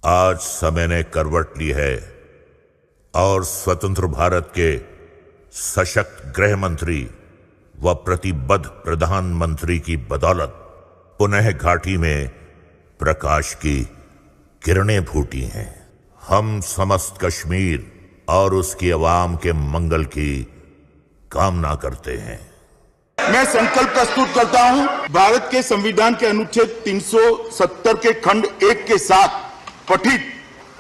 आज समय ने करवट ली है और स्वतंत्र भारत के सशक्त गृह मंत्री व प्रतिबद्ध प्रधानमंत्री की बदौलत पुनः घाटी में प्रकाश की किरणें फूटी हैं। हम समस्त कश्मीर और उसकी आवाम के मंगल की कामना करते हैं। मैं संकल्प प्रस्तुत करता हूं, भारत के संविधान के अनुच्छेद 370 के खंड 1 के साथ पठित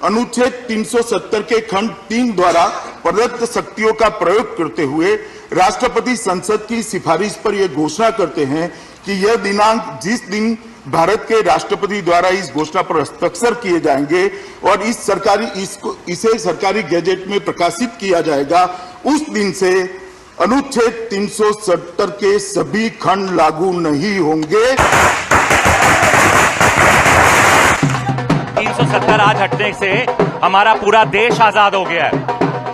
अनुच्छेद 370 के खंड 3 द्वारा प्रदत्त शक्तियों का प्रयोग करते हुए राष्ट्रपति संसद की सिफारिश पर यह घोषणा करते हैं कि यह दिनांक जिस दिन भारत के राष्ट्रपति द्वारा इस घोषणा पर हस्ताक्षर किए जाएंगे और इसे सरकारी गैजेट में प्रकाशित किया जाएगा, उस दिन से अनुच्छेद 370 के सभी खंड लागू नहीं होंगे। 370 आज हटने से हमारा पूरा देश आजाद हो गया है।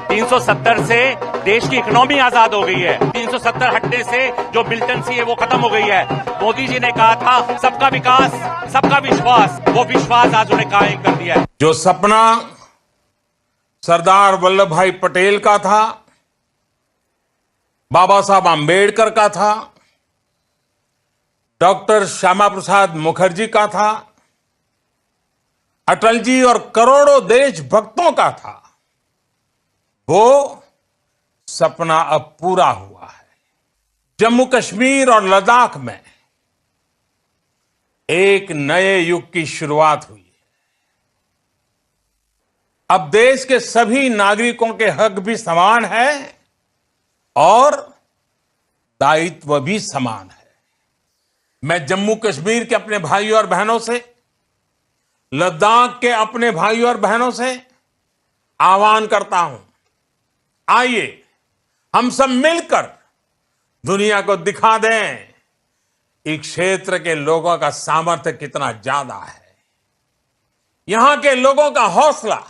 370 से देश की इकोनॉमी आजाद हो गई है। 370 हटने से जो मिलिटेंसी है वो खत्म हो गई है। मोदी जी ने कहा था सबका विकास, सबका विश्वास, वो विश्वास आज उन्हें कायम कर दिया है। जो सपना सरदार वल्लभ भाई पटेल का था, बाबा साहब आम्बेडकर का था, डॉक्टर श्यामा प्रसाद मुखर्जी का था, अटल जी और करोड़ों देशभक्तों का था, वो सपना अब पूरा हुआ है। जम्मू कश्मीर और लद्दाख में एक नए युग की शुरुआत हुई है। अब देश के सभी नागरिकों के हक भी समान है और दायित्व भी समान है। मैं जम्मू कश्मीर के अपने भाइयों और बहनों से, लद्दाख के अपने भाइयों और बहनों से आह्वान करता हूं, आइए हम सब मिलकर दुनिया को दिखा दें इस क्षेत्र के लोगों का सामर्थ्य कितना ज्यादा है, यहां के लोगों का हौसला,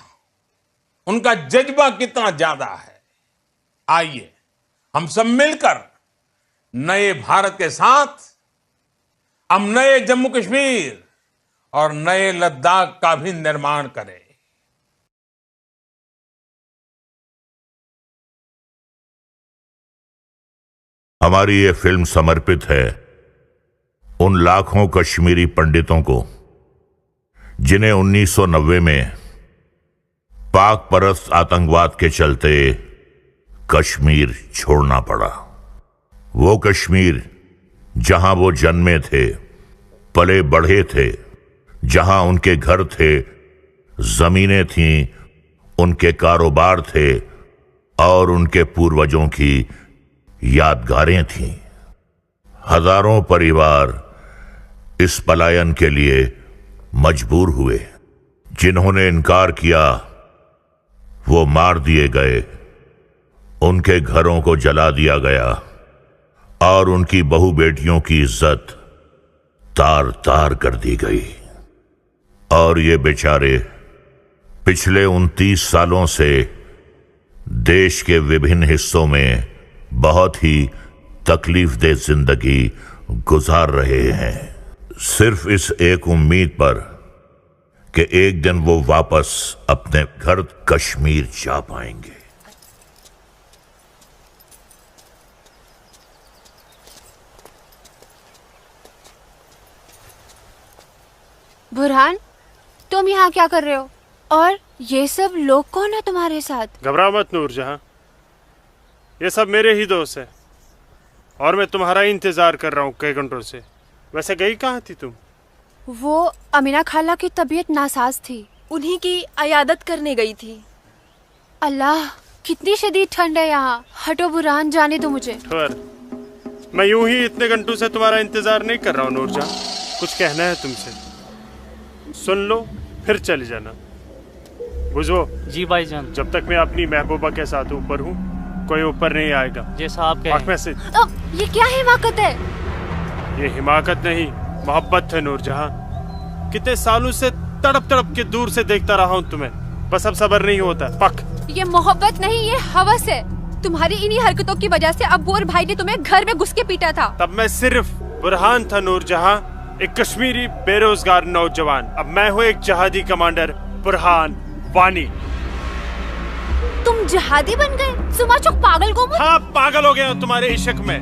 उनका जज्बा कितना ज्यादा है। आइए हम सब मिलकर नए भारत के साथ हम नए जम्मू कश्मीर और नए लद्दाख का भी निर्माण करें। हमारी ये फिल्म समर्पित है उन लाखों कश्मीरी पंडितों को जिन्हें 1990 में पाक परस्त आतंकवाद के चलते कश्मीर छोड़ना पड़ा। वो कश्मीर जहां वो जन्मे थे, पले बढ़े थे, जहां उनके घर थे, जमीनें थीं, उनके कारोबार थे और उनके पूर्वजों की यादगारें थीं। हजारों परिवार इस पलायन के लिए मजबूर हुए। जिन्होंने इनकार किया वो मार दिए गए, उनके घरों को जला दिया गया और उनकी बहू बेटियों की इज्जत तार तार कर दी गई। और ये बेचारे पिछले 29 सालों से देश के विभिन्न हिस्सों में बहुत ही तकलीफदेह जिंदगी गुजार रहे हैं, सिर्फ इस एक उम्मीद पर कि एक दिन वो वापस अपने घर कश्मीर जा पाएंगे। बुरहान, तुम यहाँ क्या कर रहे हो? और ये सब लोग कौन है तुम्हारे साथ? घबराओ मत नूरजहां, ये सब मेरे ही दोस्त हैं और मैं तुम्हारा ही इंतजार कर रहा हूँ कई घंटों से। वैसे गई कहाँ थी तुम? वो अमीना खाला की तबीयत नासाज थी, उन्हीं की अयादत करने गई थी। अल्लाह, कितनी शदीद ठंड है यहाँ। हटो बुरहान, जाने दो मुझे। मैं यूं ही इतने घंटों से तुम्हारा इंतजार नहीं कर रहा हूँ नूरजहां, कुछ कहना है तुमसे, सुन लो फिर चले जाना। बुझो जी भाईजान। जब तक मैं अपनी महबूबा के साथ ऊपर हूँ कोई ऊपर नहीं आएगा। जैसा आप कहें। से ये क्या हिमाकत है? ये हिमाकत नहीं, मोहब्बत है नूरजहां। कितने सालों से तड़प तड़प के दूर से देखता रहा हूँ तुम्हें, बस अब सब्र नहीं होता। पक, ये मोहब्बत नहीं, ये हवस है। तुम्हारी इन्हीं हरकतों की वजह से अब्बू और भाई ने तुम्हें घर में घुस के पीटा था। तब मैं सिर्फ बुरहान था नूरजहां, एक कश्मीरी बेरोजगार नौजवान। अब मैं हूँ एक जहादी कमांडर बुरहान वानी। तुम जिहादी बन गए? सुमा चुक पागल को मत। हाँ, पागल हो गया तुम्हारे इश्क में,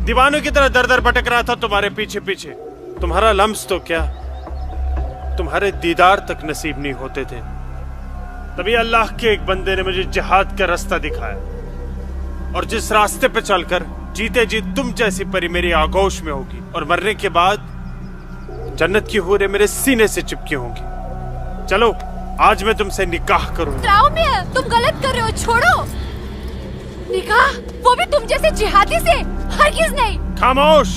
दीवानों की तरह दर दर भटक रहा था तुम्हारे पीछे पीछे। तुम्हारा लम्स तो क्या, तुम्हारे दीदार तक नसीब नहीं होते थे। तभी अल्लाह के एक बंदे ने मुझे जिहाद का रास्ता दिखाया, और जिस रास्ते पे चलकर जीते जी तुम जैसी परी मेरी आगोश में होगी, और मरने के बाद जन्नत की हूरें मेरे सीने से चिपकी होंगी। चलो आज मैं तुमसे निकाह करूंगा। तुम गलत कर रहे हो, छोड़ो। निकाह? वो भी तुम जैसे जिहादी से? हरगिज़ नहीं। खामोश।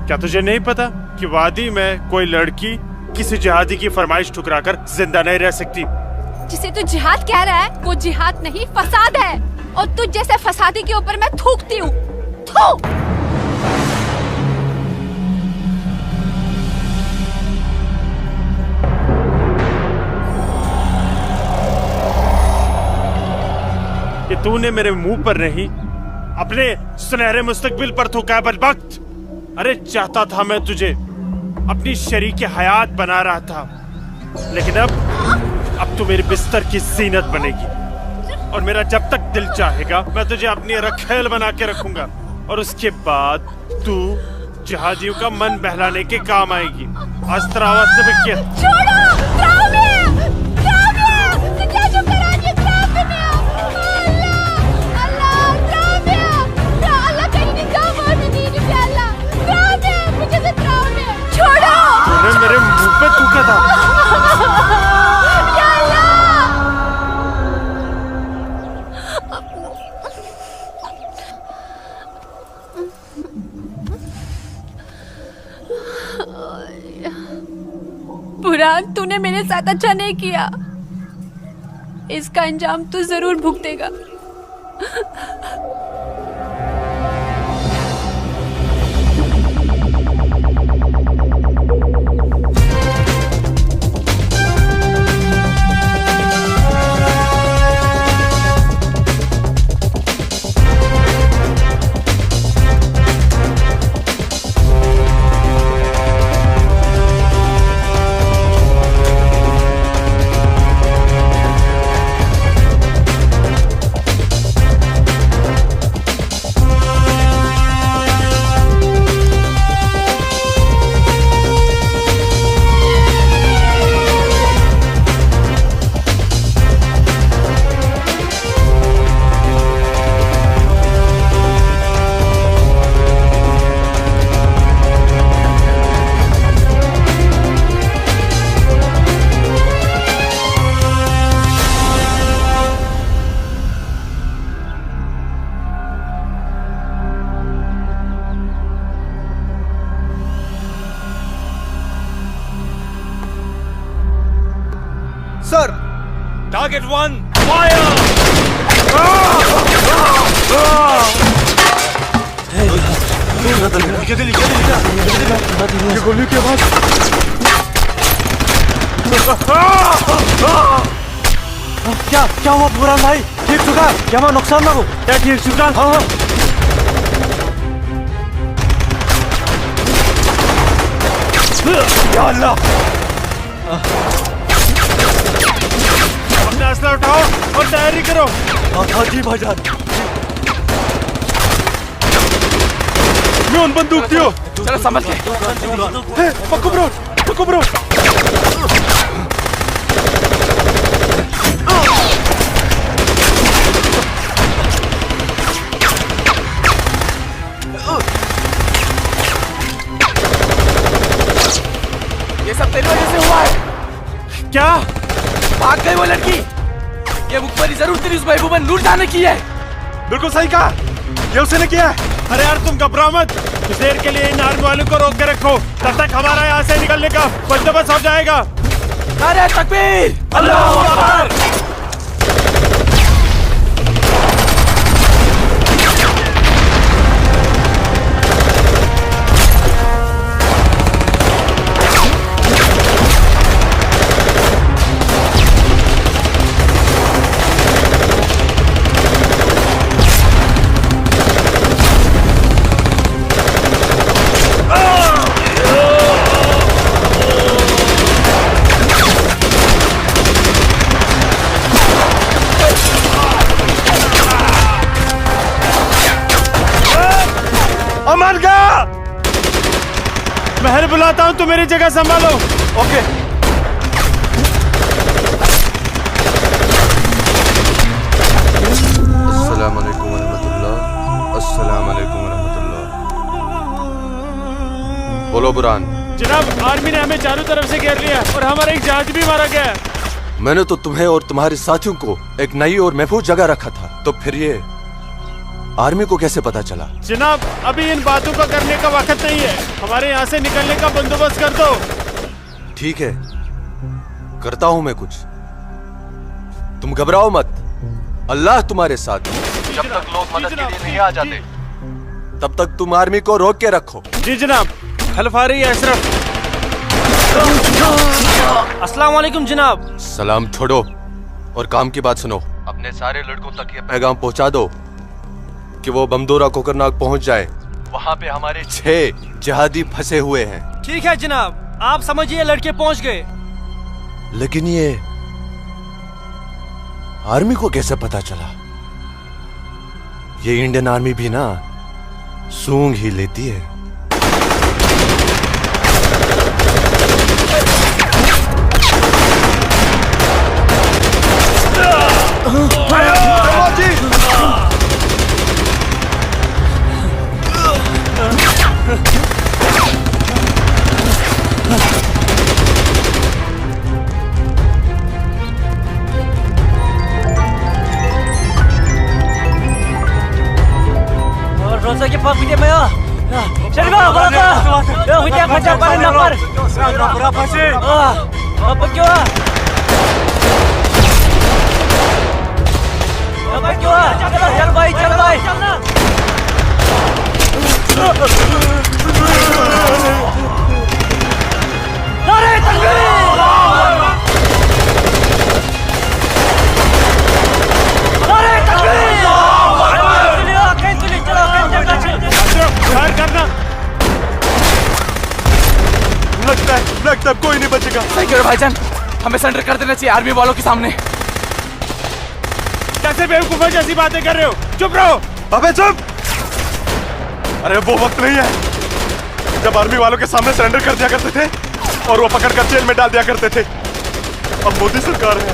क्या तुझे नहीं पता कि वादी में कोई लड़की किसी जिहादी की फरमाइश ठुकराकर जिंदा नहीं रह सकती? जिसे तू जिहाद कह रहा है वो जिहाद नहीं, फसाद है। और तुझ जैसे फसादी के ऊपर मैं थूकती हूँ। थू। कि तूने मेरे मुंह पर नहीं, अपने सुनहरे मुस्तकबिल पर थूका बदबख्त। अरे चाहता था मैं तुझे अपनी शरीक हयात बना रहा था, लेकिन अब तू मेरे बिस्तर की जीनत बनेगी, और मेरा जब तक दिल चाहेगा मैं तुझे अपनी रखेल बना के रखूंगा, और उसके बाद तू जिहादियों का मन बहलाने के काम आएगी। आज तेरा आवाज से किया। मेरे मुंह पे थूका था। बुरहान, तूने मेरे साथ अच्छा नहीं किया। इसका अंजाम तू जरूर भुगतेगा। Sir, target 1 fire. ये गोली की आवाज। क्या हुआ बुरहान भाई? ठीक चुका? क्या वहाँ नुकसान ना हो? क्या ठीक चुका? हाँ हाँ। या अल्लाह। असला उठाओ और तैयारी करो। हाँ जी भाईजान। मैं उन बंदूक दियो। चलो संभल के। पक्को ब्रो, पक्को ब्रो। ये सब तेरी वजह से हुआ है। क्या? भाग गई वो लड़की। ये मुखबरी जरूर तेरी उस महबूबा नूर जान ने की है। बिल्कुल सही कहा, ये उसने किया है। अरे यार तुम घबराओ मत, कुछ देर के लिए इन आर्मी वालों को रोक के रखो, तब तक हमारा यहाँ से निकलने का बंदोबस्त हो जाएगा। नारे तकबीर, अल्लाहू अकबर। बुलाता हूँ, तुम मेरी जगह संभालो। ओके। अस्सलाम वालेकुम रहमतुल्लाह। अस्सलाम वालेकुम रहमतुल्लाह। बोलो बुरान। जनाब, आर्मी ने हमें चारों तरफ से घेर लिया और हमारा एक जहाज भी मारा गया। मैंने तो तुम्हें और तुम्हारे साथियों को एक नई और महफूज जगह रखा था, तो फिर ये आर्मी को कैसे पता चला? जनाब, अभी इन बातों का करने का वक्त नहीं है। हमारे यहाँ से निकलने का बंदोबस्त कर दो। ठीक है, करता हूं मैं कुछ। तुम घबराओ मत, अल्लाह तुम्हारे साथ है। जब तक लोग मदद के लिए नहीं आ जाते, तब तक तुम आर्मी को रोक के रखो। जी जनाब। खल्फ आ रही है अशरफ। अस्सलाम वालेकुम जनाब। सलाम छोड़ो और काम की बात सुनो। अपने सारे लड़कों तक ये पैगाम पहुंचा दो कि वो बमदोरा कोकरनाग पहुंच जाए। वहां पे हमारे 6 जिहादी फंसे हुए हैं। ठीक है जनाब, आप समझिए लड़के पहुंच गए। लेकिन ये आर्मी को कैसे पता चला? ये इंडियन आर्मी भी ना सूंघ ही लेती है। Rosa ke pak video maya. Serba berapa? Ya video kaca paling lapar. Berapa sih? Apa kau? Apa kau? Chal bhai, chal bhai. Nare takbir! करना। लगता है कोई नहीं बचेगा। सही करो भाईजान, हमें सरेंडर कर देना चाहिए आर्मी वालों के सामने। कैसे बेवकूफों जैसी बातें कर रहे हो? चुप रहो। अबे चुप! अरे वो वक्त नहीं है जब आर्मी वालों के सामने सरेंडर कर दिया करते थे और वो पकड़ कर जेल में डाल दिया करते थे। अब मोदी सरकार है।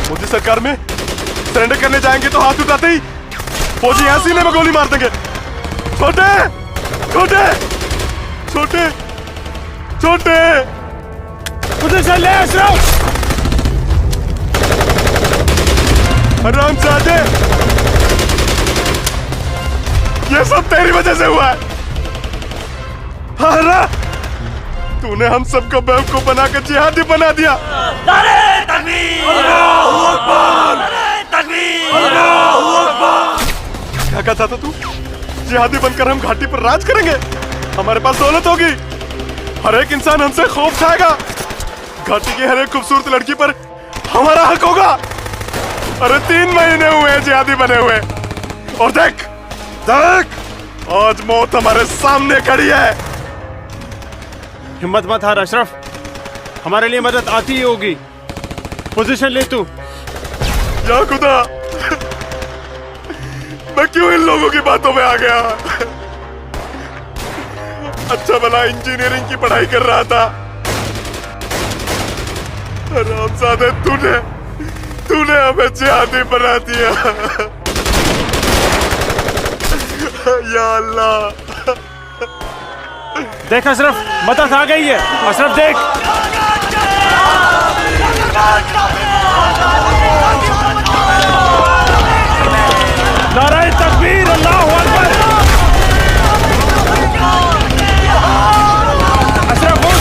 मोदी सरकार में सरेंडर करने जाएंगे तो हाथ उठाते ही फौजी यहाँ सीने में गोली मार देंगे। छोटे छोटे छोटे छोटे उधर चल ले अशरफ। हरामजादे, ये सब तेरी वजह से हुआ है। हारा, तूने हम सबको बेवकूफ बनाकर जिहादी बना दिया। नारे तकबीर! अल्लाहू अकबर! नारे तकबीर! अल्लाहू अकबर! क्या कहता था तू? जिहादी बनकर हम घाटी पर राज करेंगे, हमारे पास दौलत होगी, हर एक इंसान हमसे खौफ खाएगा, घाटी की हर एक खूबसूरत लड़की पर हमारा हक होगा। अरे 3 महीने हुए हैं जिहादी बने हुए और देख देख आज मौत हमारे सामने खड़ी है। हिम्मत मत हार अशरफ, हमारे लिए मदद आती ही होगी। पोजीशन ले तू। या खुदा, मैं क्यों इन लोगों की बातों में आ गया? अच्छा भला इंजीनियरिंग की पढ़ाई कर रहा था। हरामजादे, तूने हमें जिहादी बना दिया। या अल्लाह। देख अशरफ, मदद आ गई है। अशरफ देख। नारे तकबीर, अल्लाहू अकबर। अशरफ उठ।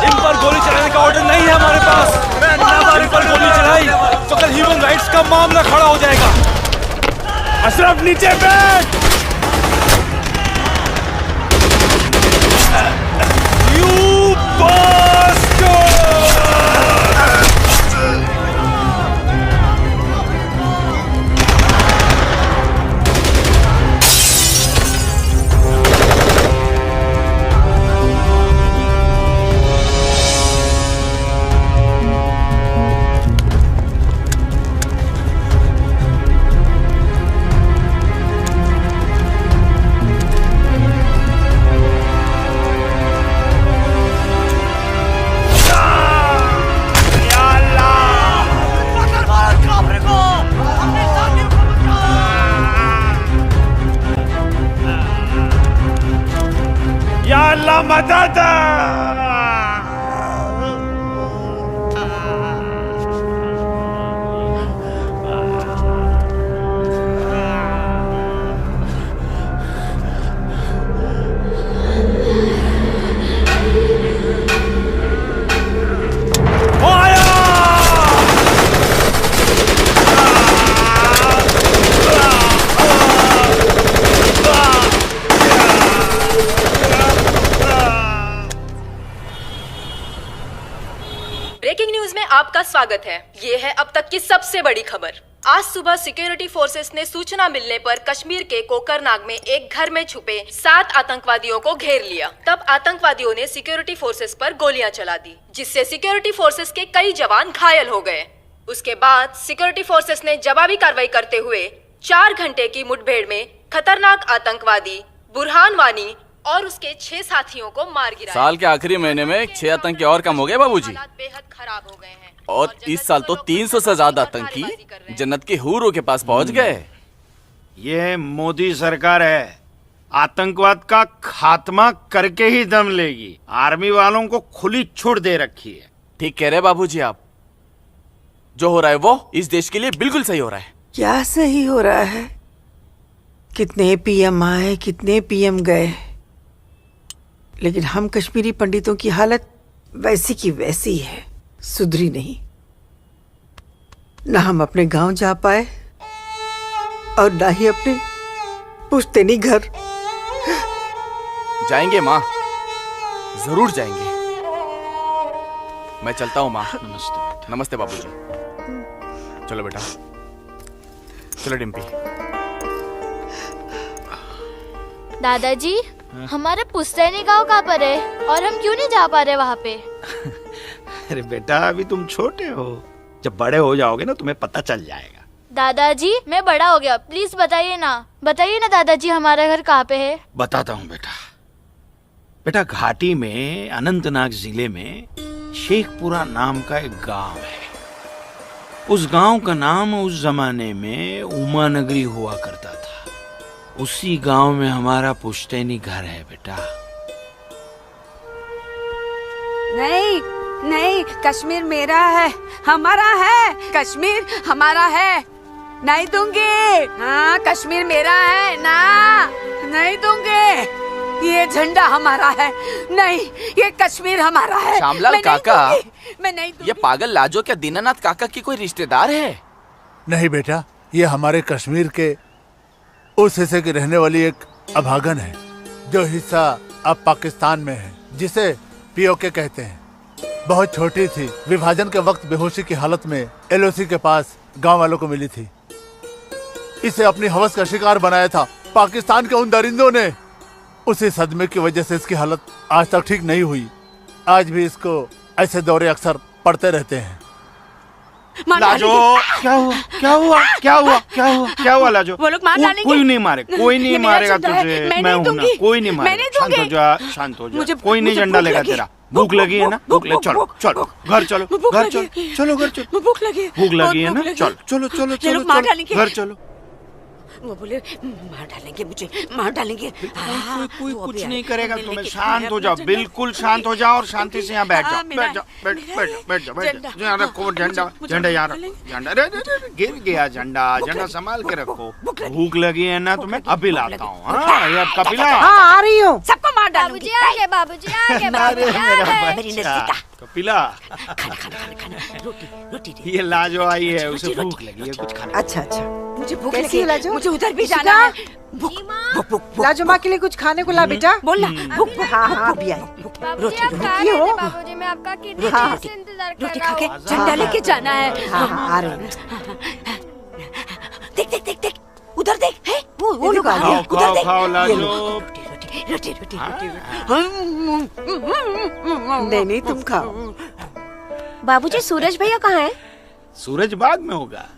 इन पर गोली चलाने का ऑर्डर नहीं है हमारे पास। हमारे पर गोली चलाई तो कल ह्यूमन राइट्स का मामला खड़ा हो जाएगा। अशरफ नीचे बैठ। You bastard! चाहता था। ब्रेकिंग न्यूज में आपका स्वागत है। ये है अब तक की सबसे बड़ी खबर। आज सुबह सिक्योरिटी फोर्सेस ने सूचना मिलने पर कश्मीर के कोकरनाग में एक घर में छुपे 7 आतंकवादियों को घेर लिया। तब आतंकवादियों ने सिक्योरिटी फोर्सेस पर गोलियां चला दी, जिससे सिक्योरिटी फोर्सेस के कई जवान घायल हो गए। उसके बाद सिक्योरिटी फोर्सेस ने जवाबी कार्रवाई करते हुए 4 घंटे की मुठभेड़ में खतरनाक आतंकवादी बुरहान वानी और उसके 6 साथियों को मार गिराया। साल के आखिरी महीने में 6 आतंकी और कम हो गए बाबूजी। हालात बेहद खराब हो गए हैं और इस साल तो 300 से ज्यादा आतंकी जन्नत के हूरों के पास पहुंच गए। ये मोदी सरकार है, आतंकवाद का खात्मा करके ही दम लेगी। आर्मी वालों को खुली छूट दे रखी है। ठीक कह रहे बाबूजी आप। जो हो रहा है वो इस देश के लिए बिल्कुल सही हो रहा है। क्या सही हो रहा है? कितने पीएम आए, कितने पीएम गए, लेकिन हम कश्मीरी पंडितों की हालत वैसी की वैसी है, सुधरी नहीं। ना हम अपने गांव जा पाए और ना ही अपने पुश्तैनी घर। जाएंगे माँ, जरूर जाएंगे। मैं चलता हूँ माँ। नमस्ते। नमस्ते बाबूजी। चलो बेटा, चलो डिम्पी। दादाजी, हमारा पुश्तैनी गांव कहाँ पर है और हम क्यों नहीं जा पा रहे वहाँ पे? अरे बेटा, अभी तुम छोटे हो, जब बड़े हो जाओगे ना तुम्हें पता चल जाएगा। दादाजी, मैं बड़ा हो गया, प्लीज बताइए ना दादाजी, हमारा घर कहाँ पे है? बताता हूँ बेटा। बेटा, घाटी में अनंतनाग जिले में शेखपुरा नाम का एक गांव है। उस गांव का नाम उस जमाने में उमा नगरी हुआ करता था। उसी गांव में हमारा पुश्तैनी घर है बेटा। नहीं नहीं, कश्मीर मेरा है, हमारा है। कश्मीर हमारा है, नहीं दूंगी। हाँ, कश्मीर मेरा है ना, नहीं दूंगी। ये झंडा हमारा है, नहीं, ये कश्मीर हमारा है। श्यामलाल काका, मैं नहीं दूंगी। ये पागल लाजो क्या दीनानाथ काका की कोई रिश्तेदार है? नहीं बेटा, ये हमारे कश्मीर के उस हिस्से की रहने वाली एक अभागन है, जो हिस्सा अब पाकिस्तान में है, जिसे पीओके कहते हैं। बहुत छोटी थी, विभाजन के वक्त बेहोशी की हालत में एलओसी के पास गांव वालों को मिली थी। इसे अपनी हवस का शिकार बनाया था पाकिस्तान के उन दरिंदों ने। उसी सदमे की वजह से इसकी हालत आज तक ठीक नहीं हुई। आज भी इसको ऐसे दौरे अक्सर पड़ते रहते हैं। लाजो, क्या हुआ क्या हुआ क्या हुआ क्या हुआ क्या हुआ लाजो? वो लोग मार डालेंगे। कोई नहीं मारे, कोई नहीं मारेगा तुझे। मैं हूं ना, कोई नहीं मारेगा। शांत हो जा, शांत हो जा। कोई नहीं झंडा लेगा तेरा। भूख लगी है ना, भूख लगी, चलो चलो घर चलो, घर चलो, चलो घर चलो। भूख लगी है ना, चलो चलो चलो चलो, घर चलो। वो बोले मार डालेंगे मुझे, मार डालेंगे। कोई कुछ नहीं करेगा तुम्हें। शांत हो जाओ, बिल्कुल शांत हो जाओ और शांति से यहाँ बैठ जाओ, बैठ जाओ, बैठ जाओ। यहाँ रखो झंडा, झंडा यहाँ रखो, झंडा। गिर गया झंडा, झंडा संभाल के रखो। भूख लगी है ना तुम्हें, अभी लाता हूँ। हाँ, ये अब कपिला। हाँ, आ रही हूँ। सबको मार डालूंगी। बाबूजी आगे। कपिला, रोटी। ये लाजो आई है, उसे भूख लगी है, कुछ खाना। अच्छा, मुझे भूख लगी है लाजो, मुझे उधर भी जाना है। लाजो माँ के लिए कुछ खाने को ला बेटा। बोल ना। भूख। हाँ, अभी आई। रोटी हो। बाबूजी, मैं आपका कितने हाँ, से इंतजार कर रोटी रहा खा के हूँ। झंडा लेके जाना है। हाँ, आ रहे हैं। देख, उधर देख। है वो लोग आ गए। उधर देख। खाओ लाजो। रोटी। नहीं, तुम खाओ। बाबूजी, सूरज भैया कहाँ है? सूरज बाग में होगा।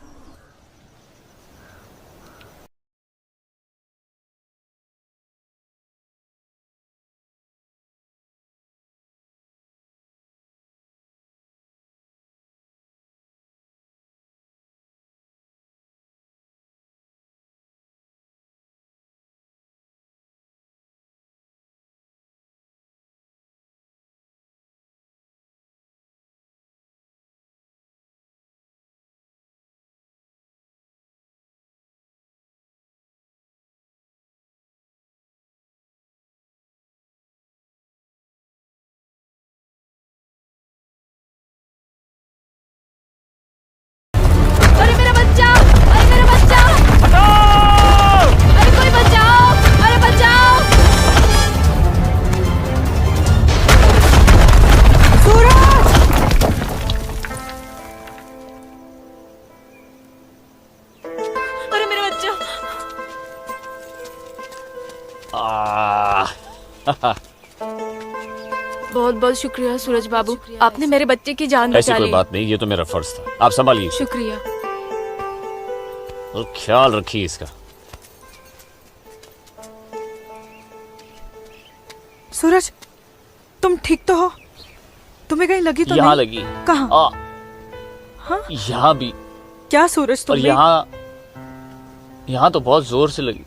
बहुत बहुत शुक्रिया सूरज बाबू, आपने मेरे बच्चे की जान ऐसी बचा कोई ली। बात नहीं, ये तो मेरा फर्ज था। आप संभालिए शुक्रिया। और ख्याल रखिए इसका। सूरज, तुम ठीक तो हो? तुम्हें कहीं लगी तो यहाँ नहीं? लगी। कहाँ? हाँ? यहाँ भी। क्या सूरज और तुम्हें? यहाँ तो बहुत जोर से लगी।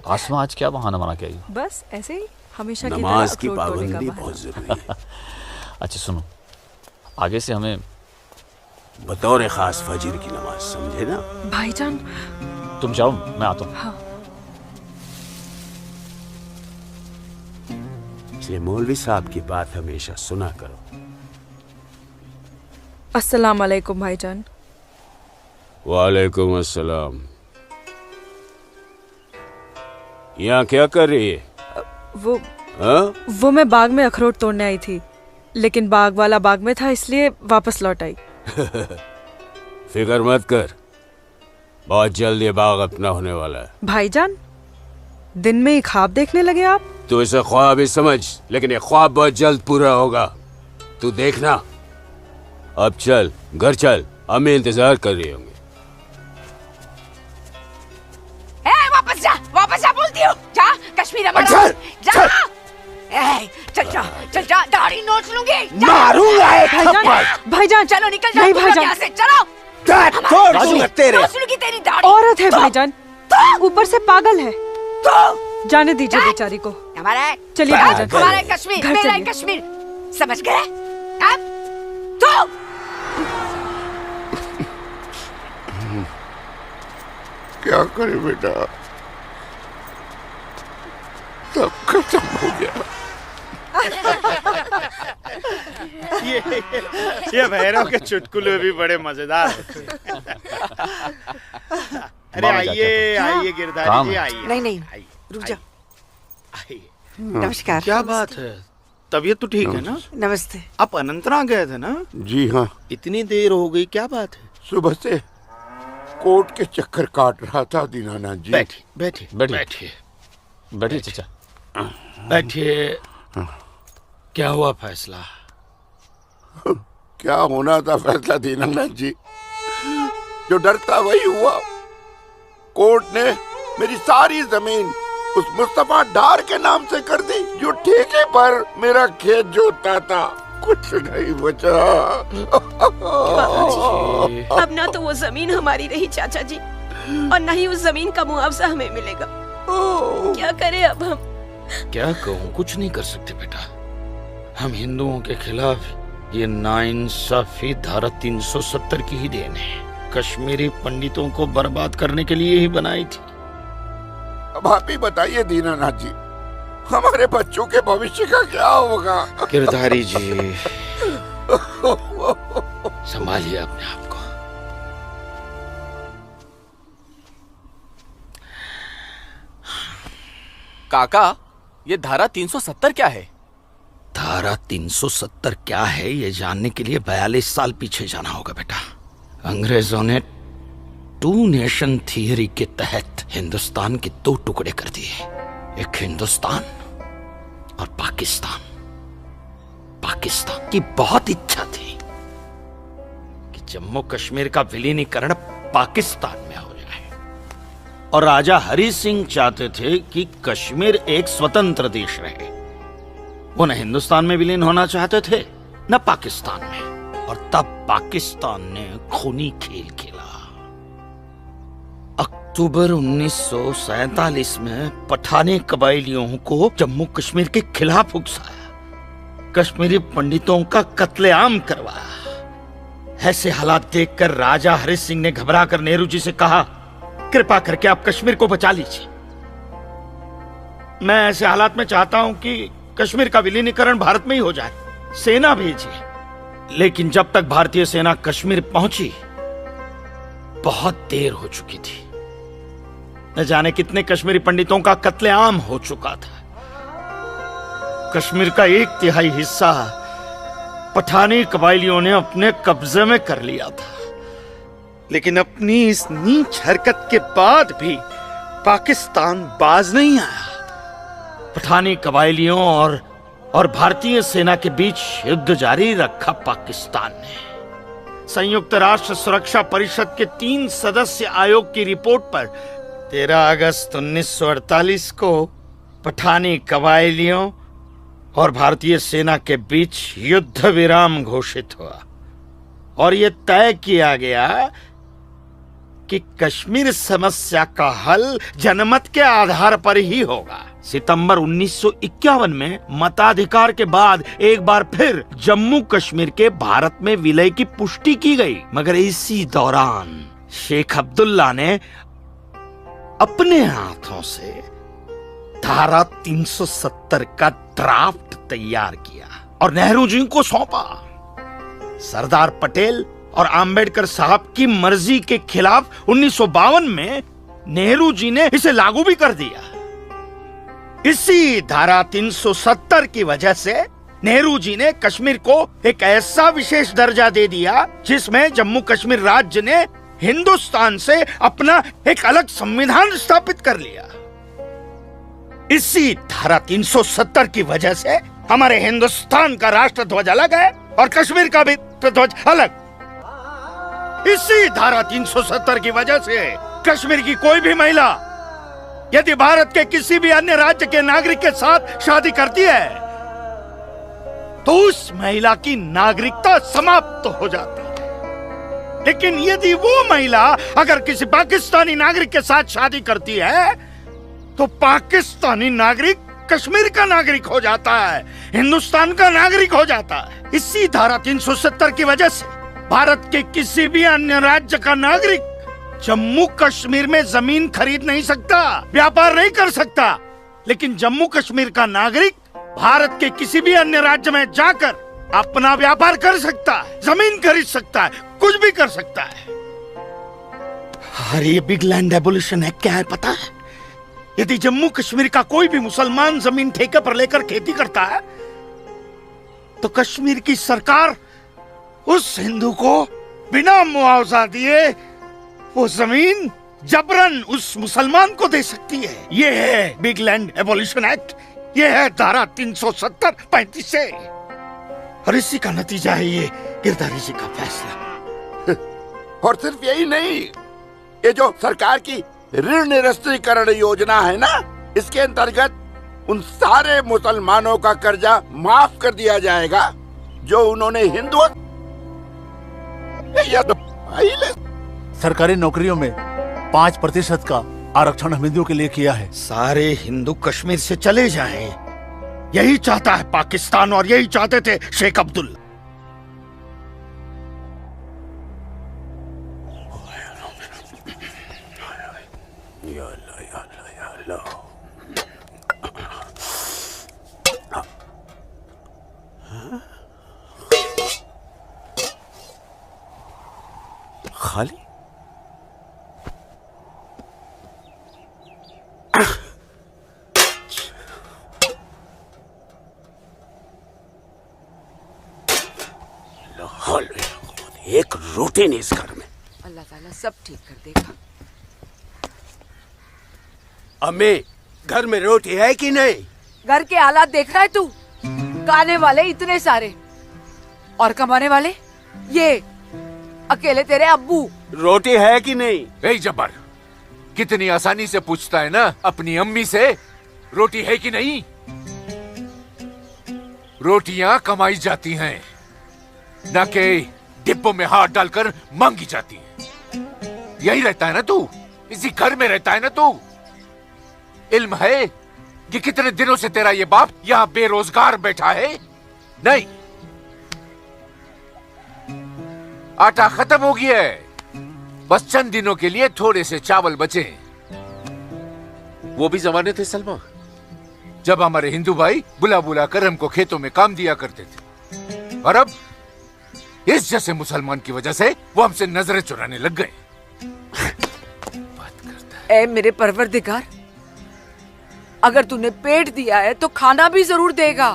आसमा आज क्या बहाना बना के आई? बस ऐसे ही, हमेशा की नमाज तरह की अखरोट तोड़ने का पाबंदी बहाना। बहुत जरूरी है। अच्छा सुनो, आगे से हमें बतौर खास फजर की नमाज, समझे ना? भाईजान, तुम जाओ, मैं आता हूँ। हाँ। इसलिए मौलवी साहब की बात हमेशा सुना करो। अस्सलाम वालेकुम भाईजान। वालेकुम अस्सलाम। यहाँ क्या कर रही है? वो मैं बाग में अखरोट तोड़ने आई थी, लेकिन बाग वाला बाग में था, इसलिए वापस लौट आई। फिक्र मत कर, बहुत जल्द ये बाग अपना होने वाला है। भाईजान, दिन में ही ख्वाब देखने लगे आप? तू इसे ख्वाब ही समझ, लेकिन ये ख्वाब बहुत जल्द पूरा होगा, तू देखना। अब चल, घर चल, हमें इंतजार कर रही होंगे। वापस जा बोलती हूँ। जा, कश्मीर हमारा। चल, जा। चल जा, दाढ़ी नोच लूंगी। मारूंगा एक थप्पड़। भाईजान, चलो निकल जाओ। नहीं तुम भाईजान। यहाँ से चलो। तोड़ दूंगा तेरे। नोच लूंगी तेरी दाढ़ी। औरत है भाईजान, ऊपर से पागल है। जाने दीजिए बेचारी को। हमारा है। चलिए भाईजान, हमारा है कश्मीर, घर मेरा है चलिए। कश्मीर, समझ गए? अब तो क्या करे बेटा, सब खत्म हो गया। ये भैरव के चुटकुले भी बड़े मजेदार होते अरे आइए आइए गिरधारी जी, आइए। नहीं रुक जा। नमस्कार। क्या बात है? तबीयत तो ठीक है ना? नमस्ते। आप अनंतनाग गए थे ना? जी हाँ। इतनी देर हो गई, क्या बात है? सुबह से कोर्ट के चक्कर काट रहा था दीनानाथ जी। बैठिए चाचा। बैठिए। क्या हुआ फैसला? क्या होना था फैसला दीनानाथ जी, जो डर था वही हुआ। कोर्ट ने मेरी सारी जमीन उस मुस्तफा डार के नाम से कर दी, जो ठेके पर मेरा खेत जोतता था। कुछ नहीं बचा। अब ना तो वो जमीन हमारी रही चाचा जी, और न ही उस जमीन का मुआवजा हमें मिलेगा। क्या करें अब हम? क्या कहूँ, कुछ नहीं कर सकते बेटा। हम हिंदुओं के खिलाफ ये नाइंसाफी धारा 370 की ही देन है। कश्मीरी पंडितों को बर्बाद करने के लिए ही बनाई थी। अब आप ही बताइए दीनानाथ जी, हमारे बच्चों के भविष्य का क्या होगा? गिरधारी जी, संभालिए अपने आप को। काका, ये धारा 370 क्या है? धारा 370 क्या है, ये जानने के लिए 42 साल पीछे जाना होगा बेटा। अंग्रेजों ने टू नेशन थियरी के तहत हिंदुस्तान के दो टुकड़े कर दिए, एक हिंदुस्तान और पाकिस्तान। पाकिस्तान की बहुत इच्छा थी कि जम्मू कश्मीर का विलीनीकरण पाकिस्तान में हो जाए, और राजा हरि सिंह चाहते थे कि कश्मीर एक स्वतंत्र देश रहे। वो न हिंदुस्तान में विलीन होना चाहते थे न पाकिस्तान में, और तब पाकिस्तान ने खूनी खेल खेला। अक्टूबर 1947 में पठानी कबायलियों को जम्मू कश्मीर के खिलाफ उकसाया, कश्मीरी पंडितों का कत्लेआम करवाया। ऐसे हालात देखकर राजा हरि सिंह ने घबरा कर नेहरू जी से कहा, कृपा करके आप कश्मीर को बचा लीजिए। मैं ऐसे हालात में चाहता हूं कि कश्मीर का विलीनीकरण भारत में ही हो जाए, सेना भेजिए। लेकिन जब तक भारतीय सेना कश्मीर पहुंची, बहुत देर हो चुकी थी। न जाने कितने कश्मीरी पंडितों का कत्लेआम हो चुका था। कश्मीर का 1/3 हिस्सा पठानी कबायलियों ने अपने कब्जे में कर लिया था। लेकिन अपनी इस नीच हरकत के बाद भी पाकिस्तान बाज नहीं आया। पठानी कबायलियों और भारतीय सेना के बीच युद्ध जारी रखा पाकिस्तान ने। संयुक्त राष्ट्र सुरक्षा परिषद के 3 सदस्य आयोग की रिपोर्ट पर 13 अगस्त 1948 को पठानी कबायलियों और भारतीय सेना के बीच युद्ध विराम घोषित हुआ और यह तय किया गया कि कश्मीर समस्या का हल जनमत के आधार पर ही होगा। सितंबर 1951 में मताधिकार के बाद एक बार फिर जम्मू कश्मीर के भारत में विलय की पुष्टि की गई, मगर इसी दौरान शेख अब्दुल्ला ने अपने हाथों से धारा 370 का ड्राफ्ट तैयार किया और नेहरू जी को सौंपा। सरदार पटेल और अंबेडकर साहब की मर्जी के खिलाफ 1952 में नेहरू जी ने इसे लागू भी कर दिया। इसी धारा 370 की वजह से नेहरू जी ने कश्मीर को एक ऐसा विशेष दर्जा दे दिया जिसमें जम्मू कश्मीर राज्य ने हिंदुस्तान से अपना एक अलग संविधान स्थापित कर लिया। इसी धारा 370 की वजह से हमारे हिंदुस्तान का राष्ट्र ध्वज अलग है और कश्मीर का भी ध्वज अलग। इसी धारा 370 की वजह से कश्मीर की कोई भी महिला यदि भारत के किसी भी अन्य राज्य के नागरिक के साथ शादी करती है तो उस महिला की नागरिकता समाप्त हो जाती है। लेकिन यदि वो महिला अगर किसी पाकिस्तानी नागरिक के साथ शादी करती है तो पाकिस्तानी नागरिक कश्मीर का नागरिक हो जाता है, हिंदुस्तान का नागरिक हो जाता है। इसी धारा 370 की वजह से भारत के किसी भी अन्य राज्य का नागरिक जम्मू कश्मीर में जमीन खरीद नहीं सकता, व्यापार नहीं कर सकता, लेकिन जम्मू कश्मीर का नागरिक भारत के किसी भी अन्य राज्य में जाकर अपना व्यापार कर सकता है, जमीन खरीद सकता है, कुछ भी कर सकता है। अरे ये बिग लैंड एबोल्यूशन है, क्या है पता है? यदि जम्मू कश्मीर का कोई भी मुसलमान जमीन ठेके पर लेकर खेती करता है तो कश्मीर की सरकार उस हिंदू को बिना मुआवजा दिए वो जमीन जबरन उस मुसलमान को दे सकती है। ये है बिग लैंड एबोल्यूशन एक्ट, ये है धारा 370-35 से, और इसी का नतीजा है ये गिरधारी जी का फैसला। और सिर्फ यही नहीं, ये जो सरकार की ऋण निरस्तीकरण योजना है ना, इसके अंतर्गत उन सारे मुसलमानों का कर्जा माफ कर दिया जाएगा जो उन्होंने हिंदू सरकारी नौकरियों में 5% का आरक्षण हम हिंदुओं के लिए किया है। सारे हिंदू कश्मीर से चले जाएं, यही चाहता है पाकिस्तान और यही चाहते थे शेख अब्दुल्ला। खाली एक रोटी नहीं इस घर में। अल्लाह ताला सब ठीक कर देगा। अम्मी, घर में रोटी है कि नहीं? घर के हालात देख रहा है तू? खाने वाले इतने सारे और कमाने वाले ये अकेले तेरे अब्बू। रोटी है कि नहीं? ए जब्बार, कितनी आसानी से पूछता है ना अपनी अम्मी से रोटी है कि नहीं। रोटियां कमाई जाती हैं, न कि डिब्बों में हाथ डालकर मांगी जाती हैं। यही रहता है ना तू, इसी घर में रहता है ना तू। इल्म है कि कितने दिनों से तेरा ये बाप यहाँ बेरोजगार बैठा है? नहीं, आटा खत्म हो गया है, बस चंद दिनों के लिए थोड़े से चावल बचे। वो भी जमाने थे सलमा, जब हमारे हिंदू भाई बुला बुला कर हमको खेतों में काम दिया करते थे, और अब इस जैसे मुसलमान की वजह से वो हमसे नजरें चुराने लग गए। ए मेरे परवरदिगार, अगर तूने पेट दिया है तो खाना भी जरूर देगा,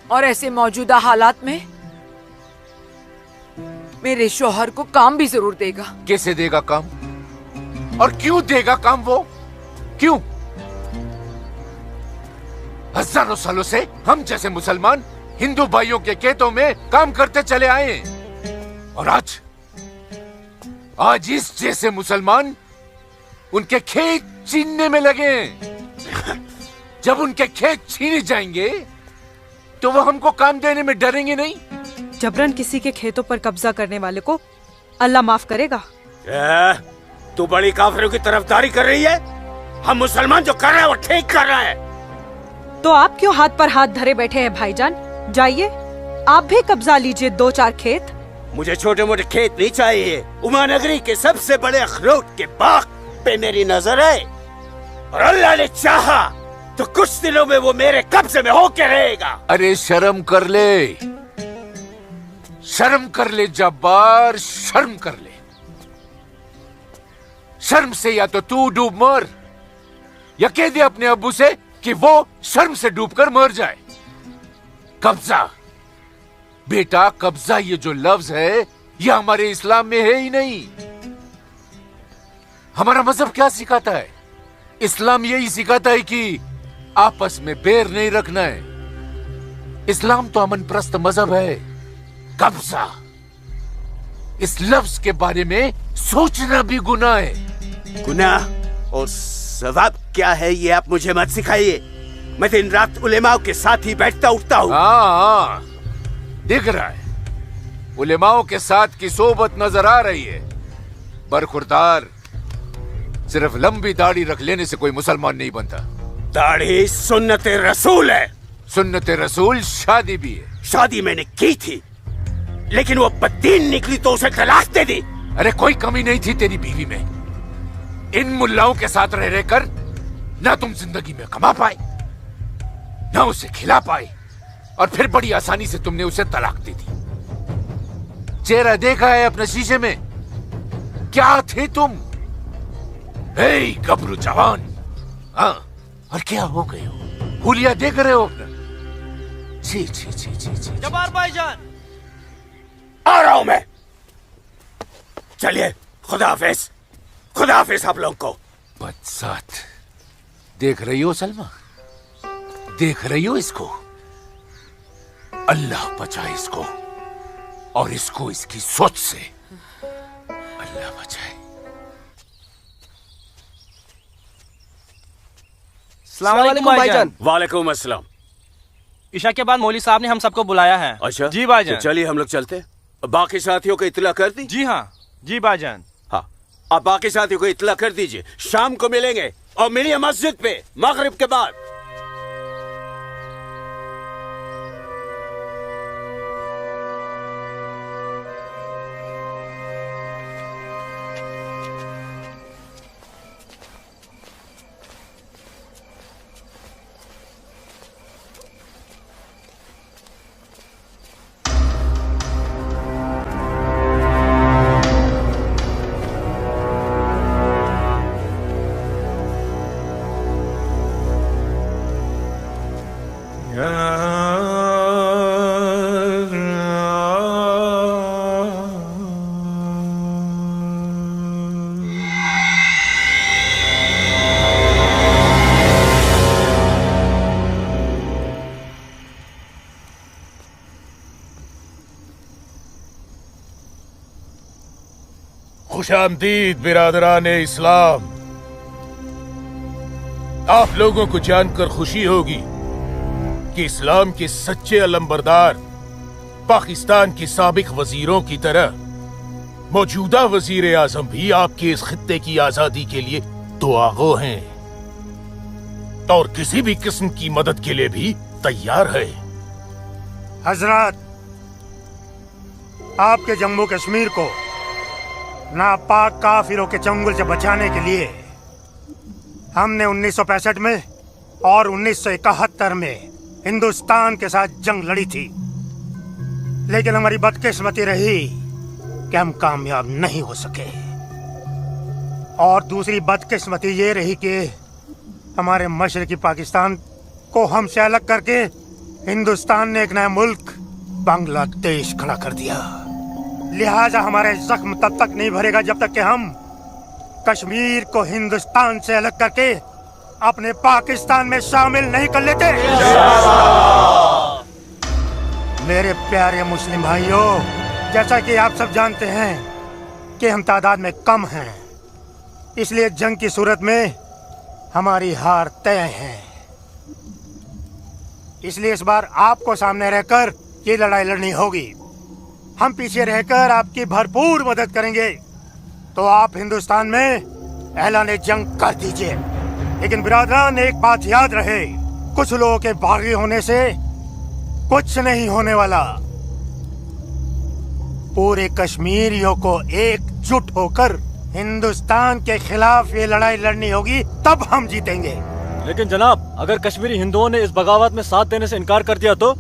और ऐसे मौजूदा हालात में मेरे शौहर को काम भी जरूर देगा। कैसे देगा काम? और क्यों देगा काम वो? क्यों? हजारों सालों से हम जैसे मुसलमान हिंदू भाइयों के खेतों में काम करते चले आए हैं और आज इस जैसे मुसलमान उनके खेत छीनने में लगे हैं। जब उनके खेत छीने जाएंगे तो वो हमको काम देने में डरेंगे नहीं। जबरन किसी के खेतों पर कब्जा करने वाले को अल्लाह माफ करेगा। तू बड़ी काफिरों की तरफदारी कर रही है? हम मुसलमान जो कर रहे हैं वो ठीक कर रहे हैं। तो आप क्यों हाथ पर हाथ धरे बैठे हैं भाईजान? जाइए आप भी कब्जा लीजिए 2-4 खेत। मुझे छोटे मोटे खेत नहीं चाहिए। उमानगरी के सबसे बड़े अखरोट के बाग पे मेरी नजर है और अल्लाह ने चाहा तो कुछ दिनों में वो मेरे कब्जे में होके रहेगा। अरे शर्म कर ले, शर्म कर ले जब्बार, शर्म कर ले। शर्म से या तो तू डूब मर या कह दे अपने अब्बू से कि वो शर्म से डूबकर मर जाए। कब्जा बेटा, कब्जा ये जो लफ्ज है ये हमारे इस्लाम में है ही नहीं। हमारा मजहब क्या सिखाता है? इस्लाम यही सिखाता है कि आपस में बैर नहीं रखना है। इस्लाम तो अमन प्रस्त मजहब है। कब्जा, इस लफ्ज के बारे में सोचना भी गुनाह है। गुनाह और सवाब क्या है ये आप मुझे मत सिखाइए। मैं दिन रात उलेमाओं के साथ ही बैठता उठता हूँ। हाँ, दिख रहा है उलेमाओं के साथ की सोबत नजर आ रही है। बरखुरदार, सिर्फ लंबी दाढ़ी रख लेने से कोई मुसलमान नहीं बनता। दाढ़ी सुन्नत रसूल है। सुन्नत रसूल शादी भी है। शादी मैंने की थी लेकिन वो बददीन निकली तो उसे तलाक दे दी। अरे कोई कमी नहीं थी तेरी बीवी में। इन मुल्लाओं के साथ रह रहकर ना तुम जिंदगी में कमा पाए ना उसे खिला पाए और फिर बड़ी आसानी से तुमने उसे तलाक दे दी। चेहरा देखा है अपने शीशे में? क्या थे तुम? गबरू जवान। हाँ, और क्या हो गए हो? हुलिया देख रहे हो अपना? जी जी जी जी जी। जब्बार भाईजान, आ रहा हूं मैं। चलिए, खुदा हाफिज। खुदा हाफिज आप लोग को। बदसात, देख रही हो सलमा? देख रही हो इसको? अल्लाह बचाए इसको और इसको इसकी सोच से। अल्लाह बचाए। अस्सलाम वालेकुम भाईजान। वालेकुम अस्सलाम। ईशा के बाद मौली साहब ने हम सबको बुलाया है। अच्छा जी भाईजान। तो चलिए हम लोग चलते। बाकी साथियों को इत्तला कर दी? जी हाँ जी भाईजान। हाँ, आप बाकी साथियों को इत्तला कर दीजिए। शाम को मिलेंगे और मिलिए मस्जिद पे मगरिब के बाद। खुशामदीद बिरादरान इस्लाम। आप लोगों को जानकर खुशी होगी कि इस्लाम के सच्चे अलंबरदार पाकिस्तान के साबिक वजीरों की तरह मौजूदा वजीर आजम भी आपके इस खित्ते की आजादी के लिए दुआगो हैं और किसी भी किस्म की मदद के लिए भी तैयार है। हजरत, आपके जम्मू कश्मीर को नापाक काफिरों के चंगुल से बचाने के लिए हमने 1965 में और 1971 में हिंदुस्तान के साथ जंग लड़ी थी, लेकिन हमारी बदकिस्मती रही कि हम कामयाब नहीं हो सके। और दूसरी बदकिस्मती ये रही कि हमारे मशरकी पाकिस्तान को हमसे अलग करके हिंदुस्तान ने एक नया मुल्क बांग्लादेश खड़ा कर दिया। लिहाजा हमारे जख्म तब तक नहीं भरेगा जब तक कि हम कश्मीर को हिंदुस्तान से अलग करके अपने पाकिस्तान में शामिल नहीं कर लेते। मेरे प्यारे मुस्लिम भाइयों, जैसा कि आप सब जानते हैं कि हम तादाद में कम हैं, इसलिए जंग की सूरत में हमारी हार तय है। इसलिए इस बार आपको सामने रहकर ये लड़ाई लड़नी होगी। हम पीछे रहकर आपकी भरपूर मदद करेंगे। तो आप हिंदुस्तान में ऐलान जंग कर दीजिए। लेकिन बिरादरान, एक बात याद रहे, कुछ लोगों के बागी होने से कुछ नहीं होने वाला। पूरे कश्मीरियों को एकजुट होकर हिंदुस्तान के खिलाफ ये लड़ाई लड़नी होगी, तब हम जीतेंगे। लेकिन जनाब, अगर कश्मीरी हिंदुओं ने इस बगावत में साथ देने से इनकार कर दिया तो?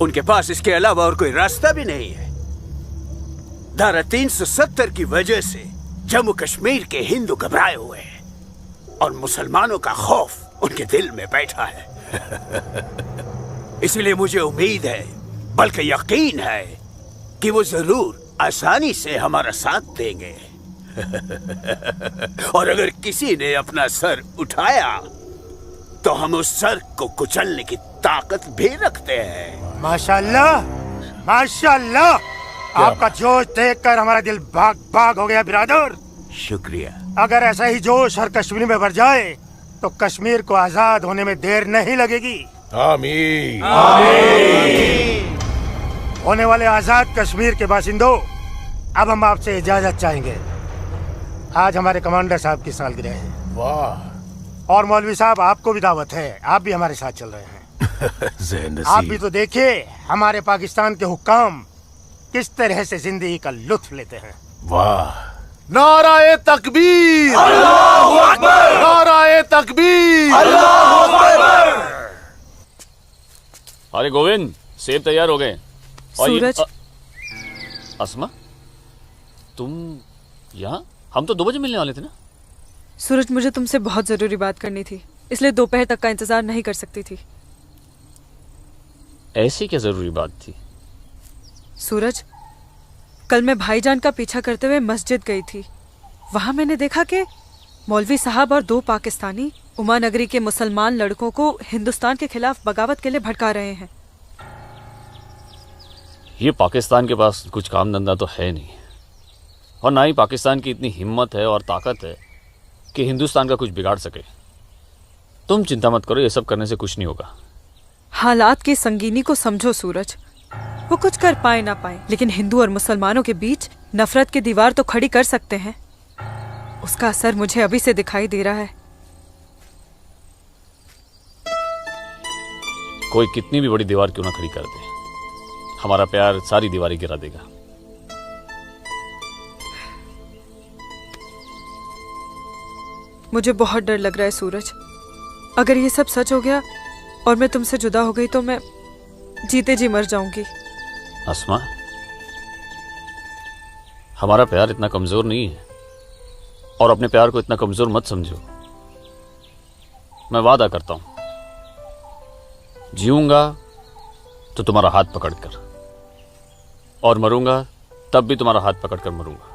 उनके पास इसके अलावा और कोई रास्ता भी नहीं है। धारा 370 की वजह से जम्मू कश्मीर के हिंदू घबराए हुए हैं और मुसलमानों का खौफ उनके दिल में बैठा है। इसलिए मुझे उम्मीद है, बल्कि यकीन है, कि वो जरूर आसानी से हमारा साथ देंगे। और अगर किसी ने अपना सर उठाया तो हम उस सर को कुचलने की ताकत भी रखते हैं। माशाल्लाह, माशाल्लाह, आपका जोश देखकर हमारा दिल भाग भाग हो गया बिरादर। शुक्रिया। अगर ऐसा ही जोश हर कश्मीर में भर जाए तो कश्मीर को आजाद होने में देर नहीं लगेगी। आमीन। आमीन। होने वाले आजाद कश्मीर के बासिंदों, अब हम आपसे इजाजत चाहेंगे। आज हमारे कमांडर साहब की सालगिरह है। वाह। और मौलवी साहब, आपको भी दावत है, आप भी हमारे साथ चल रहे हैं। आप भी तो देखिए हमारे पाकिस्तान के हुक्काम किस तरह से जिंदगी का लुत्फ लेते हैं। वाह। नाराए तकबीर, अल्लाहू अकबर, नाराए तकबीर, अल्लाहू अकबर। अरे गोविंद, सेब तैयार हो गए। सूरज। अस्मा, तुम यहाँ? हम तो 2 बजे मिलने वाले थे ना। सूरज, मुझे तुमसे बहुत जरूरी बात करनी थी, इसलिए दोपहर तक का इंतजार नहीं कर सकती थी। ऐसी क्या जरूरी बात थी? सूरज, कल मैं भाईजान का पीछा करते हुए मस्जिद गई थी। वहां मैंने देखा कि मौलवी साहब और 2 पाकिस्तानी उमा नगरी के मुसलमान लड़कों को हिंदुस्तान के खिलाफ बगावत के लिए भड़का रहे हैं। ये पाकिस्तान के पास कुछ काम धंधा तो है नहीं, और ना ही पाकिस्तान की इतनी हिम्मत है और ताकत है कि हिंदुस्तान का कुछ बिगाड़ सके। तुम चिंता मत करो, ये सब करने से कुछ नहीं होगा। हालात की संगीनी को समझो सूरज। वो कुछ कर पाए ना पाए, लेकिन हिंदू और मुसलमानों के बीच नफरत की दीवार तो खड़ी कर सकते हैं। उसका असर मुझे अभी से दिखाई दे रहा है। कोई कितनी भी बड़ी दीवार क्यों ना खड़ी कर दे, हमारा प्यार सारी दीवारें गिरा देगा। मुझे बहुत डर लग रहा है सूरज। अगर ये सब सच हो गया और मैं तुमसे जुदा हो गई तो मैं जीते जी मर जाऊंगी। अस्मा, हमारा प्यार इतना कमजोर नहीं है, और अपने प्यार को इतना कमजोर मत समझो। मैं वादा करता हूं, जीऊंगा तो तुम्हारा हाथ पकड़कर, और मरूंगा तब भी तुम्हारा हाथ पकड़कर मरूंगा।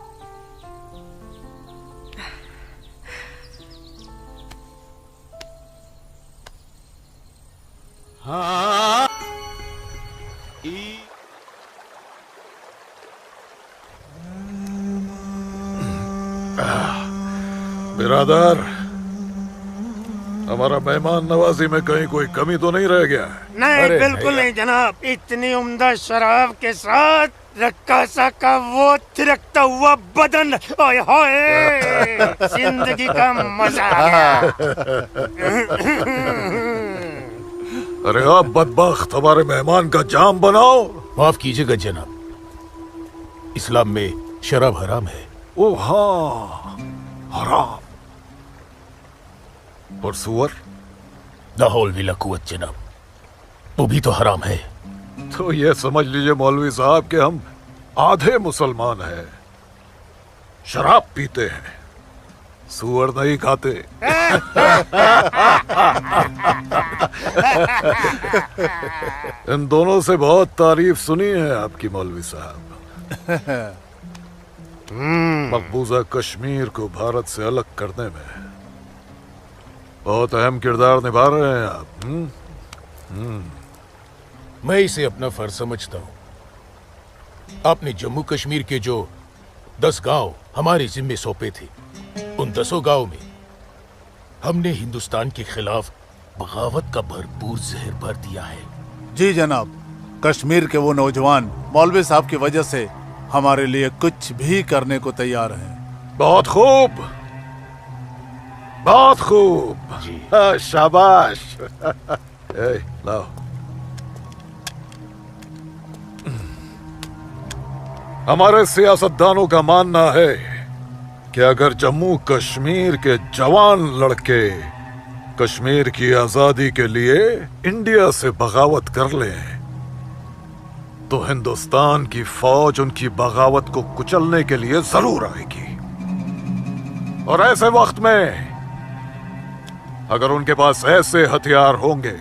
हाँ। बिरादर, हमारा मेहमान नवाजी में कहीं कोई कमी तो नहीं रह गया? नहीं, बिल्कुल नहीं जनाब। इतनी उम्दा शराब के साथ रक्कासा का वो थिरकता हुआ बदन, ओए होए, जिंदगी का मजा आ गया। अरे आप बदबख्त, हमारे मेहमान का जाम बनाओ। माफ कीजिएगा जनाब, इस्लाम में शराब हराम है। ओ हाँ, हराम। और सुअर? लाहौल विला कुवत जनाब, वो भी तो हराम है। तो ये समझ लीजिए मौलवी साहब कि हम आधे मुसलमान हैं, शराब पीते हैं, सुअर नहीं खाते। इन दोनों से बहुत तारीफ सुनी है आपकी मौलवी साहब। मकबूजा कश्मीर को भारत से अलग करने में बहुत अहम किरदार निभा रहे हैं आप। मैं इसे अपना फर्ज समझता हूँ। आपने जम्मू कश्मीर के जो 10 गांव हमारे जिम्मे सौंपे थे, उन 10 गांव में हमने हिंदुस्तान के खिलाफ बगावत का भरपूर जहर भर दिया है। जी जनाब, कश्मीर के वो नौजवान मौलवी साहब की वजह से हमारे लिए कुछ भी करने को तैयार हैं। बहुत खूब, बहुत खूब, शाबाश। लाओ। हमारे सियासतदानों का मानना है कि अगर जम्मू कश्मीर के जवान लड़के कश्मीर की आजादी के लिए इंडिया से बगावत कर लें तो हिंदुस्तान की फौज उनकी बगावत को कुचलने के लिए जरूर आएगी। और ऐसे वक्त में अगर उनके पास ऐसे हथियार होंगे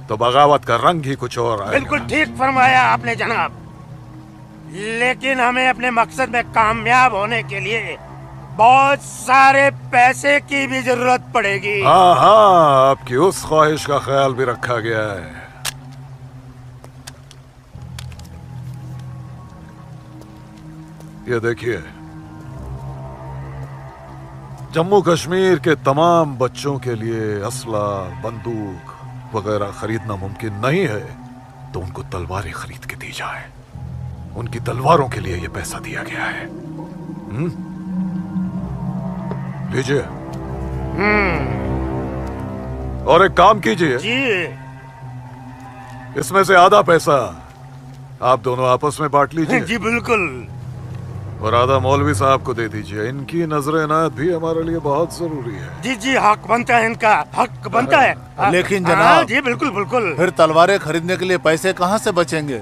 तो बगावत का रंग ही कुछ और आएगा। बिल्कुल ठीक फरमाया आपने जनाब, लेकिन हमें अपने मकसद में कामयाब होने के लिए बहुत सारे पैसे की भी जरूरत पड़ेगी। हाँ हाँ, आपकी उस ख्वाहिश का ख्याल भी रखा गया है। ये देखिए, जम्मू कश्मीर के तमाम बच्चों के लिए असला, बंदूक वगैरह खरीदना मुमकिन नहीं है, तो उनको तलवारें खरीद के दी जाए। उनकी तलवारों के लिए ये पैसा दिया गया है। लीजिए। और एक काम कीजिए जी, इसमें से आधा पैसा आप दोनों आपस में बांट लीजिए। जी बिल्कुल। और आधा मौलवी साहब को दे दीजिए। इनकी नजर इनायत भी हमारे लिए बहुत जरूरी है। जी जी, हक बनता है, इनका हक बनता है। लेकिन जनाब, जी बिल्कुल बिल्कुल। फिर तलवारें खरीदने के लिए पैसे कहाँ से बचेंगे?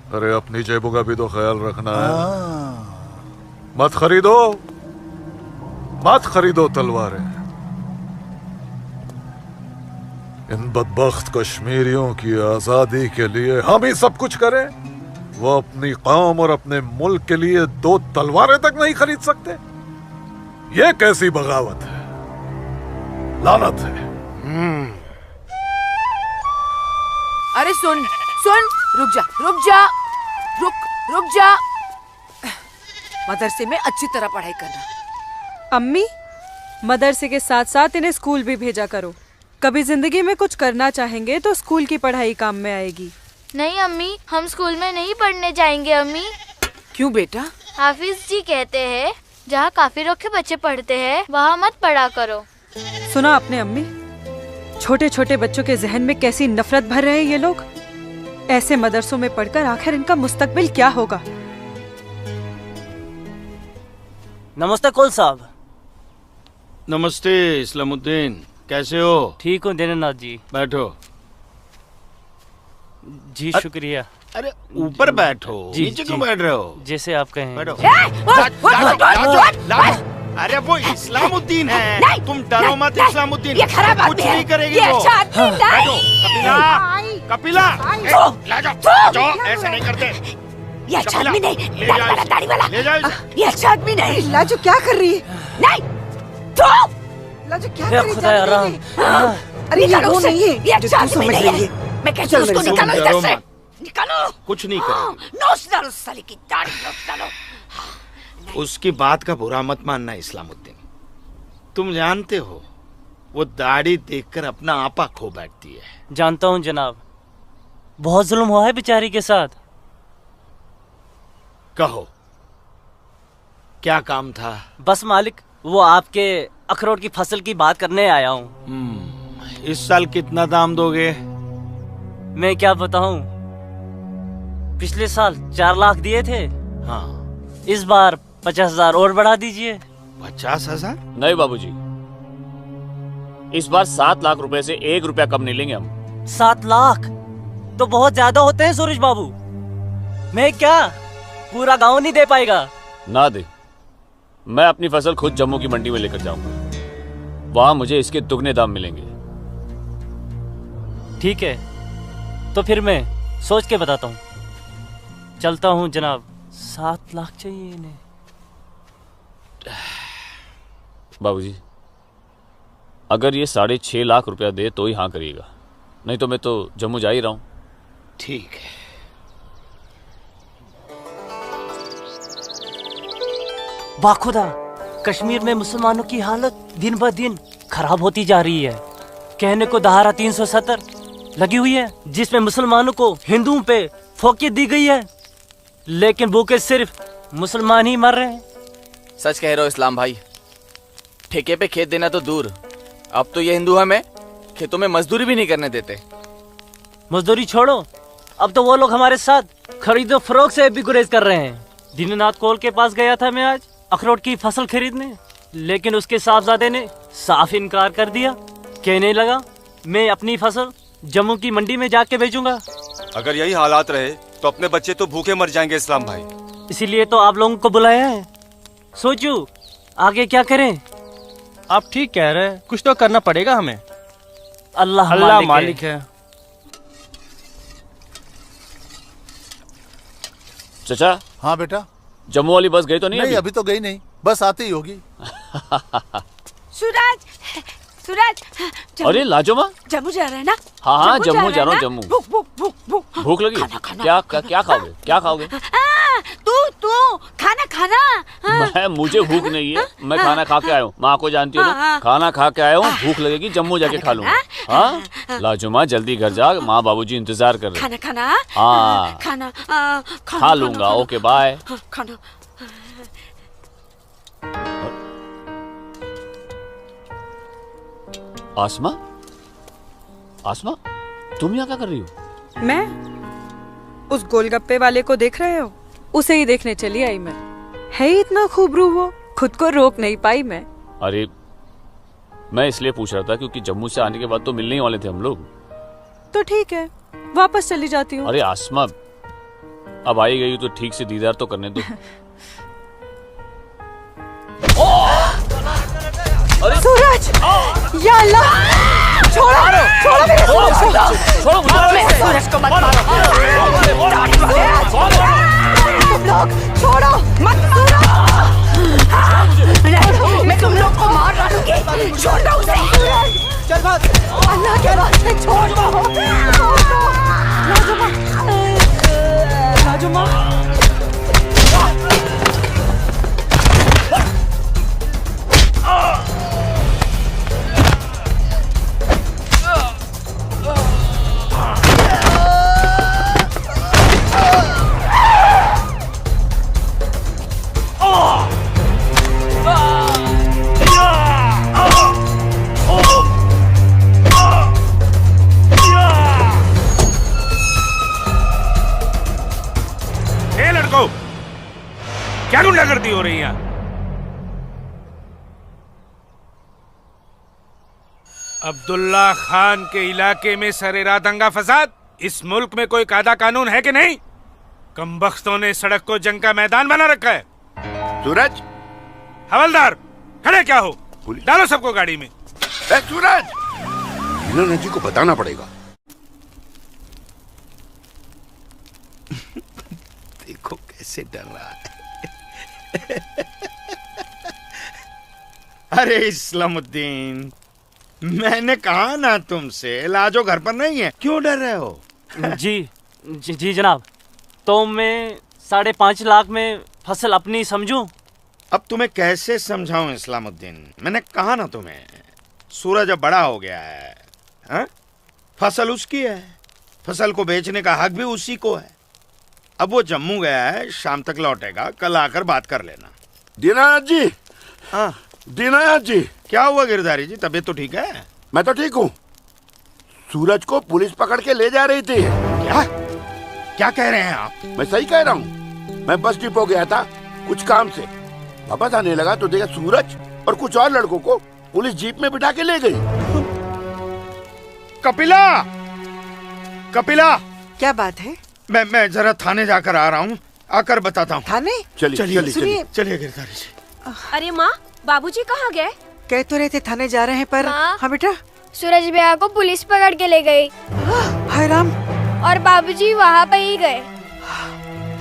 अरे अपनी जेबों का भी तो ख्याल रखना है। मत खरीदो, मत खरीदो तलवारें। इन बदबख्त कश्मीरियों की आजादी के लिए हम ही सब कुछ करें, वो अपनी कौम और अपने मुल्क के लिए 2 तलवारें तक नहीं खरीद सकते। ये कैसी बगावत है, लानत है। अरे सुन सुन, रुक जा रुक जा, रुक जा। मदरसे में अच्छी तरह पढ़ाई करना। अम्मी, मदरसे के साथ साथ इन्हें स्कूल भी भेजा करो। कभी जिंदगी में कुछ करना चाहेंगे तो स्कूल की पढ़ाई काम में आएगी। नहीं अम्मी, हम स्कूल में नहीं पढ़ने जाएंगे अम्मी। क्यों बेटा? हाफिज जी कहते हैं जहाँ काफिरों के बच्चे पढ़ते हैं वहाँ मत पढ़ा करो। सुना आपने अम्मी? छोटे छोटे बच्चों के जहन में कैसी नफरत भर रहे हैं ये लोग। ऐसे मदरसों में पढ़कर आखिर इनका मुस्तकबिल क्या होगा? नमस्ते कुल साहब। नमस्ते इस्लामुद्दीन, कैसे हो? ठीक हूँ दीनानाथ जी। बैठो। जी शुक्रिया। अरे ऊपर बैठो, नीचे क्यों बैठ रहे हो? जैसे आप कहें। बैठो। अरे वो इस्लामुद्दीन है, तुम डरो मत। इस्लामुद्दीन कुछ नहीं करेगी वो। बैठो। कपिला, जाओ, ऐसे नहीं करते। ये अच्छा आदमी नहीं, दाढ़ी वाला। ले जाओ। ये अच्छा आदमी नहीं। लाजो क्या कर रही है? नहीं, तो लाजो क्या कर रही है? अरे ये वो नहीं है, ये अच्छा आदमी नहीं है। मैं कहती हूँ उसको निकालो इधर से, निकालो। कुछ नहीं करेगी। नोच डालो साले की दाढ़ी, नोच डालो। उसकी बात का बुरा मत मानना इस्लामुद्दीन। तुम जानते हो वो दाढ़ी देखकर अपना आपा खो बैठती है। जानता हूँ जनाब, बहुत जुल्म हुआ है बेचारी के साथ। कहो क्या काम था? बस मालिक, वो आपके अखरोट की फसल की बात करने आया हूँ। इस साल कितना दाम दोगे? मैं क्या बताऊं, पिछले साल 4 लाख दिए थे। हाँ, इस बार 50,000 और बढ़ा दीजिए। 50,000? नहीं बाबूजी, इस बार 7 लाख रुपए से 1 रुपया कम नहीं लेंगे हम। 7 लाख तो बहुत ज्यादा होते हैं सूरज बाबू। मैं क्या पूरा गांव नहीं दे पाएगा? ना दे, मैं अपनी फसल खुद जम्मू की मंडी में लेकर जाऊंगा। वहां मुझे इसके दुगने दाम मिलेंगे। ठीक है, तो फिर मैं सोच के बताता हूँ। चलता हूँ जनाब। 7 लाख चाहिए इन्हें। बाबूजी, अगर ये 6.5 लाख रुपया दे तो ही हाँ करिएगा, नहीं तो मैं तो जम्मू जा ही रहा हूँ। ठीक है। बाखुदा, कश्मीर में मुसलमानों की हालत दिन ब दिन खराब होती जा रही है। कहने को धारा 370 लगी हुई है जिसमें मुसलमानों को हिंदुओं पे फोकियत दी गई है, लेकिन भूखे सिर्फ मुसलमान ही मर रहे हैं। सच कह रहे हो इस्लाम भाई, ठेके पे खेत देना तो दूर, अब तो ये हिंदू हमें खेतों में मजदूरी भी नहीं करने देते। मजदूरी छोड़ो, अब तो वो लोग हमारे साथ खरीदो फरोख्त से भी गुरेज कर रहे हैं। दीननाथ कोल के पास गया था मैं आज अखरोट की फसल खरीदने, लेकिन उसके साहबजादे ने साफ इनकार कर दिया। कहने लगा मैं अपनी फसल जम्मू की मंडी में जाके बेचूंगा। अगर यही हालात रहे तो अपने बच्चे तो भूखे मर जाएंगे इस्लाम भाई। इसीलिए तो आप लोगों को बुलाया है। सोचो आगे क्या करें। आप ठीक कह रहे हैं, कुछ तो करना पड़ेगा हमें। अल्लाह मालिक है। चचा। हाँ बेटा। जम्मू वाली बस गई तो नहीं? अभी तो गई नहीं, बस आती ही होगी। सूरज, सूरज। अरे लाजोमा, जम्मू जा रहे हैं ना? हाँ जम्मू जा रहा हूँ। जम्मू भूख लगी? क्या खाओगे? क्या खाओगे? तू खाना खाना। मुझे भूख नहीं है, मैं खाना खा के आया हूँ। माँ को जानती हो ना, खाना खा के आया हूँ। भूख लगेगी जम्मू जाके खा लूंगा। हाँ लाजोमा जल्दी घर जा, माँ बाबूजी इंतजार कर रहे। खाना हाँ खाना खा लूंगा। Okay bye. खाना। आसमा, आसमा तुम यहाँ क्या कर रही हो? मैं उस गोलगप्पे वाले को देख रहे हो? उसे ही देखने चली आई मैं। है ही इतना खूबरू वो, खुद को रोक नहीं पाई मैं। अरे मैं इसलिए पूछ रहा था क्योंकि जम्मू से आने के बाद तो मिलने ही वाले थे हम लोग। तो ठीक है, वापस चली जाती हूँ। अरे आसमा, अब आई गई तो ठीक से दीदार तो करने दो। सूरज, या अल्लाह, छोड़ो मेरे सूरज को मत मारो। तुम लोग छोड़ो, मत मारो। नहीं, मैं तुम लोग को मार डालूंगी। छोड़ दो उसे। अल्लाह के वास्ते छोड़ दो। राजुमा, क्या गुंडागर्दी हो रही है? अब्दुल्ला खान के इलाके में सरेराह दंगा फसाद। इस मुल्क में कोई कायदा कानून है कि नहीं? कमबख्तों ने सड़क को जंग का मैदान बना रखा है। सूरज, हवलदार खड़े क्या हो? डालो सबको गाड़ी में। सूरज, इन्होंने जी को बताना पड़ेगा। देखो कैसे डर रहा है। अरे इस्लामुद्दीन, मैंने कहा ना तुमसे, लाजो घर पर नहीं है, क्यों डर रहे हो? जी जनाब, तो मैं 5.5 लाख में फसल अपनी समझूं? अब तुम्हें कैसे समझाऊं इस्लामुद्दीन, मैंने कहा ना तुम्हें, सूरज अब बड़ा हो गया है। हा? फसल उसकी है, फसल को बेचने का हक भी उसी को है। अब वो जम्मू गया है, शाम तक लौटेगा, कल आकर बात कर लेना। दीनानाथ जी। हाँ दीनानाथ जी। क्या हुआ गिरधारी जी, तबीयत तो ठीक है? मैं तो ठीक हूँ। सूरज को पुलिस पकड़ के ले जा रही थी। क्या कह रहे हैं आप? मैं सही कह रहा हूँ। मैं बस डिपो गया था कुछ काम से, वापस आने लगा तो देखा सूरज और कुछ और लड़कों को पुलिस जीप में बिठा के ले गई। कपिला, कपिला, क्या बात है? मैं जरा थाने जाकर आ रहा हूँ, आकर बताता हूँ। थाने? चलिए गिरधारी जी। अरे माँ, बाबूजी कहाँ गए? कह तो रहे थे थाने जा रहे हैं पर। हाँ बेटा। सूरज भैया को पुलिस पकड़ के ले गई। हाय राम। और बाबूजी वहाँ पे ही गए।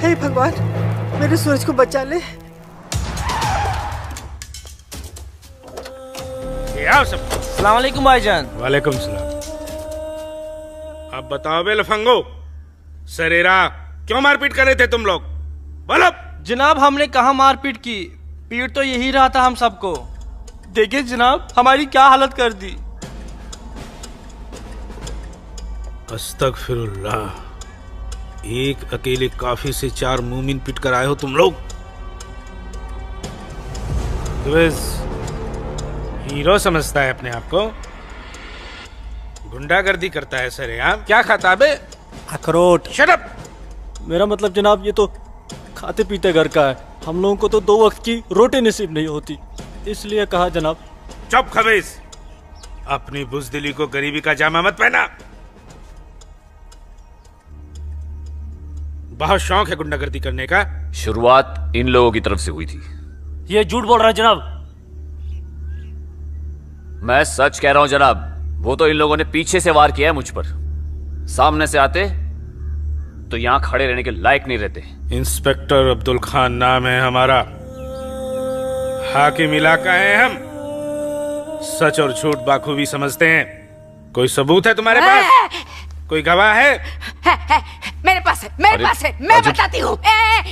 हे भगवान, मेरे सूरज को बचा ले। अस्सलाम वालेकुम भाईजान। वालेकुम सलाम। अब बताओ बे लफंगो, सरेरा क्यों मारपीट कर रहे थे तुम लोग? बोलो। जनाब हमने कहा मारपीट की, पीट तो यही रहा था हम सबको। देखिए जनाब हमारी क्या हालत कर दी। अस्तगफिरुल्लाह, एक अकेले काफी से 4 मूमिन पिट कर आए हो तुम लोग। हीरो समझता है अपने आप को, गुंडागर्दी करता है सरेआम। क्या खाता बे? अखरोट। Shut up. मेरा मतलब जनाब ये तो खाते पीते घर का है, हम लोगों को तो 2 वक्त की रोटी नसीब नहीं होती, इसलिए कहा जनाब। चुप खबीस, अपनी बुज़दिली को गरीबी का जामा मत पहना। बहुत शौक है गुंडागर्दी करने का। शुरुआत इन लोगों की तरफ से हुई थी। ये झूठ बोल रहा है जनाब। मैं सच कह रहा हूं जनाब, वो तो इन लोगों ने पीछे से वार किया है मुझ पर। सामने से आते तो यहां खड़े रहने के लायक नहीं रहते। इंस्पेक्टर अब्दुल खान नाम है हमारा, हाकिम इलाका है हम, सच और झूठ बाखूबी समझते हैं। कोई सबूत है तुम्हारे पास? कोई गवाह है? मेरे पास है, मेरे पास है, मैं बताती हूँ।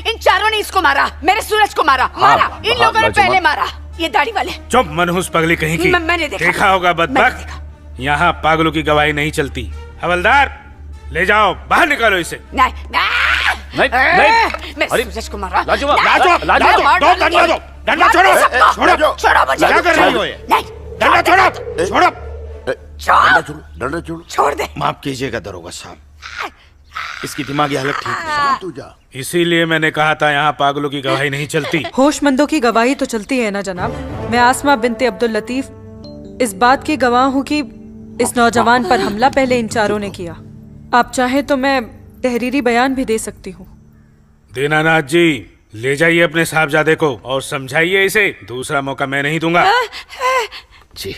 इन चारों ने इसको मारा, मेरे सूरज को मारा। इन लोगों ने पहले मारा, ये दाढ़ी वाले। चुप मनहूस पगली कहीं की। मैंने देखा होगा बदबख्त, यहाँ पागलों की गवाही नहीं चलती। हवलदार ले जाओ, बाहर निकालो इसे। नहीं नहीं नहीं, मेरे सूरज को मारा। लाजवाब, डंडा छोड़ो, क्या कर रही हो ये? डंडा छोड़ो, डंडा छोड़ो। छोड़ दे। माफ कीजिएगा दरोगा साहब, इसकी दिमागी हालत ठीक नहीं। तू जा। इसीलिए मैंने कहा था यहाँ पागलों की गवाही नहीं चलती। होशमंदों की गवाही तो चलती है ना जनाब। मैं आसमा बिनते अब्दुल लतीफ इस बात की गवाह हूँ कि इस नौजवान पर हमला पहले इन चारों ने किया। आप चाहे तो मैं तहरीरी बयान भी दे सकती हूँ। दीनानाथ जी, ले जाइए अपने साहबजादे को और समझाइए इसे, दूसरा मौका मैं नहीं दूंगा। जी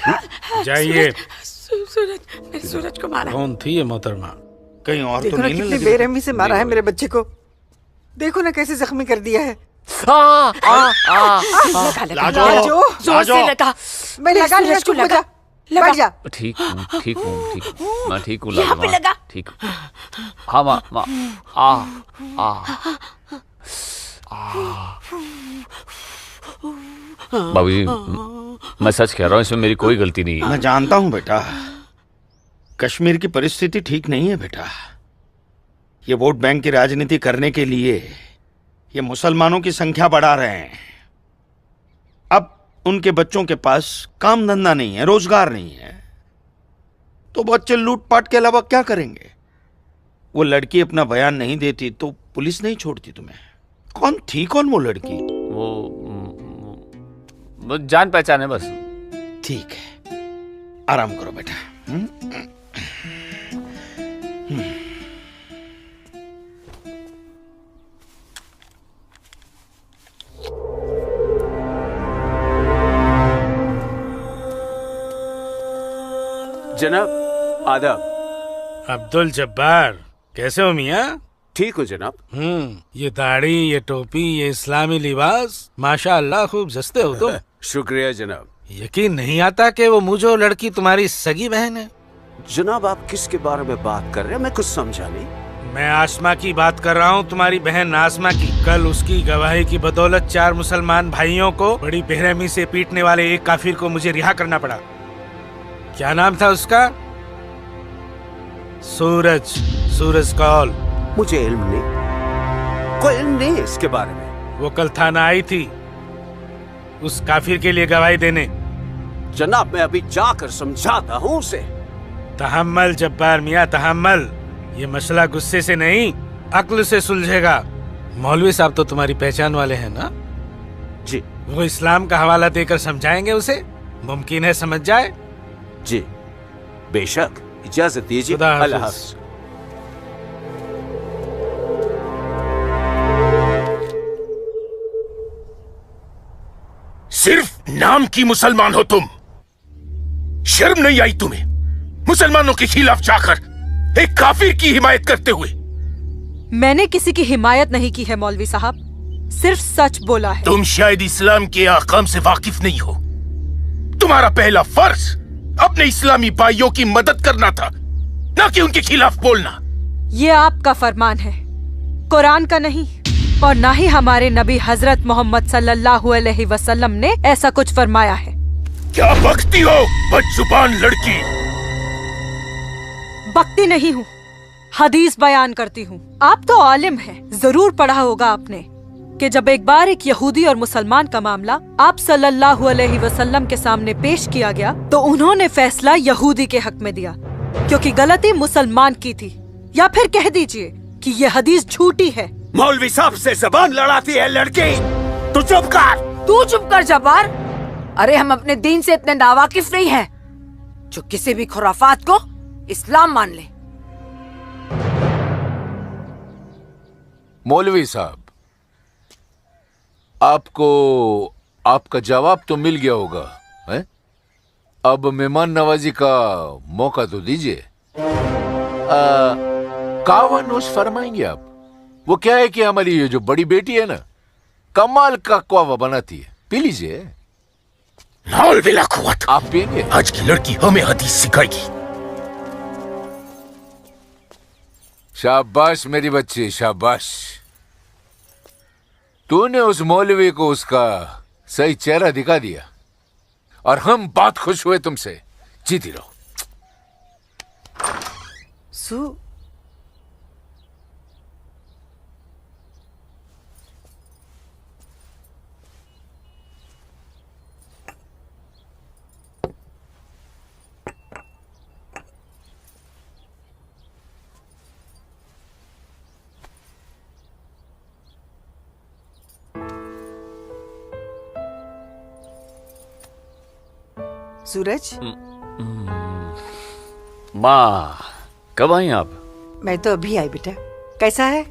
जाइए। सूरज, मेरे सूरज को मारा। कौन थी ये मोहतरमा? कहीं और देखो तो ना नहीं कितनी बेरहमी से मारा है मेरे बच्चे को। देखो ना कैसे जख्मी कर दिया है। लाजो, जोर से लगा। मैंने लगा, सूरज को लगा। बैठ जा। ठीक हूँ, ठीक हूँ, ठीक हूँ, मैं ठीक हूँ यहाँ पे लाजमा, लगा। ठीक। हाँ माँ, बाबूजी मैं सच कह रहा हूँ, इसमें मेरी कोई गलती नहीं है। मैं जानता हूँ बेटा, कश्मीर की परिस्थिति ठीक नहीं है बेटा। ये वोट बैंक की राजनीति करने के लिए ये मुसलमानों की संख्या बढ़ा रहे हैं। अब उनके बच्चों के पास काम धंधा नहीं है, रोजगार नहीं है, तो बच्चे लूटपाट के अलावा क्या करेंगे? वो लड़की अपना बयान नहीं देती तो पुलिस नहीं छोड़ती तुम्हें। कौन थी वो लड़की? वो जान पहचान है बस। ठीक है, आराम करो बेटा। जनाब आदाब। अब्दुल जब्बार, कैसे हो मियाँ? ठीक हो जनाब। ये दाढ़ी, ये टोपी, ये इस्लामी लिबास, माशाअल्लाह खूब जस्ते हो तुम। शुक्रिया जनाब। यकीन नहीं आता कि वो मुझे लड़की तुम्हारी सगी बहन है। जनाब आप किसके बारे में बात कर रहे हैं? मैं कुछ समझा नहीं। मैं आसमा की बात कर रहा हूँ, तुम्हारी बहन आसमा की। कल उसकी गवाही की बदौलत 4 मुसलमान भाइयों को बड़ी बेरहमी से पीटने वाले एक काफिर को मुझे रिहा करना पड़ा। क्या नाम था उसका? सूरज कौल। मुझे इल्म नहीं, कोई इल्म नहीं इसके बारे में। वो कल थाना आई थी उस काफिर के लिए गवाही देने। जनाब मैं अभी जाकर समझाता हूँ उसे। तहम्मल जब्बार मियाँ, तहम्मल। ये मसला गुस्से से नहीं, अक्ल से सुलझेगा। मौलवी साहब तो तुम्हारी पहचान वाले हैं ना? जी। वो इस्लाम का हवाला देकर समझाएंगे उसे, मुमकिन है समझ जाए। जी बेशक, इजाजत दीजिए। अल्लाह हाफ़िज़। सिर्फ नाम की मुसलमान हो तुम, शर्म नहीं आई तुम्हें मुसलमानों के खिलाफ जाकर एक काफिर की हिमायत करते हुए? मैंने किसी की हिमायत नहीं की है मौलवी साहब। सिर्फ सच बोला है। तुम शायद इस्लाम के अहकाम से वाकिफ नहीं हो। तुम्हारा पहला फर्ज अपने इस्लामी भाइयों की मदद करना था, ना कि उनके खिलाफ बोलना। ये आपका फरमान है, कुरान का नहीं, और ना ही हमारे नबी हजरत मोहम्मद सल्लल्लाहु अलैहि वसल्लम ने ऐसा कुछ फरमाया है। क्या बकती हो बदजुबान लड़की? बकती नहीं हूँ, हदीस बयान करती हूँ। आप तो आलिम हैं, जरूर पढ़ा होगा आपने कि जब एक बार एक यहूदी और मुसलमान का मामला आप सल्लल्लाहु अलैहि वसल्लम के सामने पेश किया गया तो उन्होंने फैसला यहूदी के हक में दिया, क्योंकि गलती मुसलमान की थी। या फिर कह दीजिए कि ये हदीस झूठी है। मौलवी साहब से जबान लड़ाती है लड़की, तू चुप कर। तू चुप कर जब्बार। अरे हम अपने दीन से इतने नावाकिफ नहीं हैं जो किसी भी खुराफात को इस्लाम मान ले। मौलवी साहब, आपको आपका जवाब तो मिल गया होगा, है? अब मेहमान नवाजी का मौका तो दीजिए। कावा नोश फरमाएंगे आप? वो क्या है कि हमारी ये जो बड़ी बेटी है ना, कमाल का कावा बनाती है, पी लीजिए। आप पिएंगे? आज की लड़की हमें हदीस सिखाएगी। शाबाश मेरी बच्ची, शाबाश। तूने उस मौलवी को उसका सही चेहरा दिखा दिया और हम बहुत खुश हुए तुमसे। जीती रहो। सूरज, माँ कब आई आप? मैं तो अभी आई बेटा। कैसा है?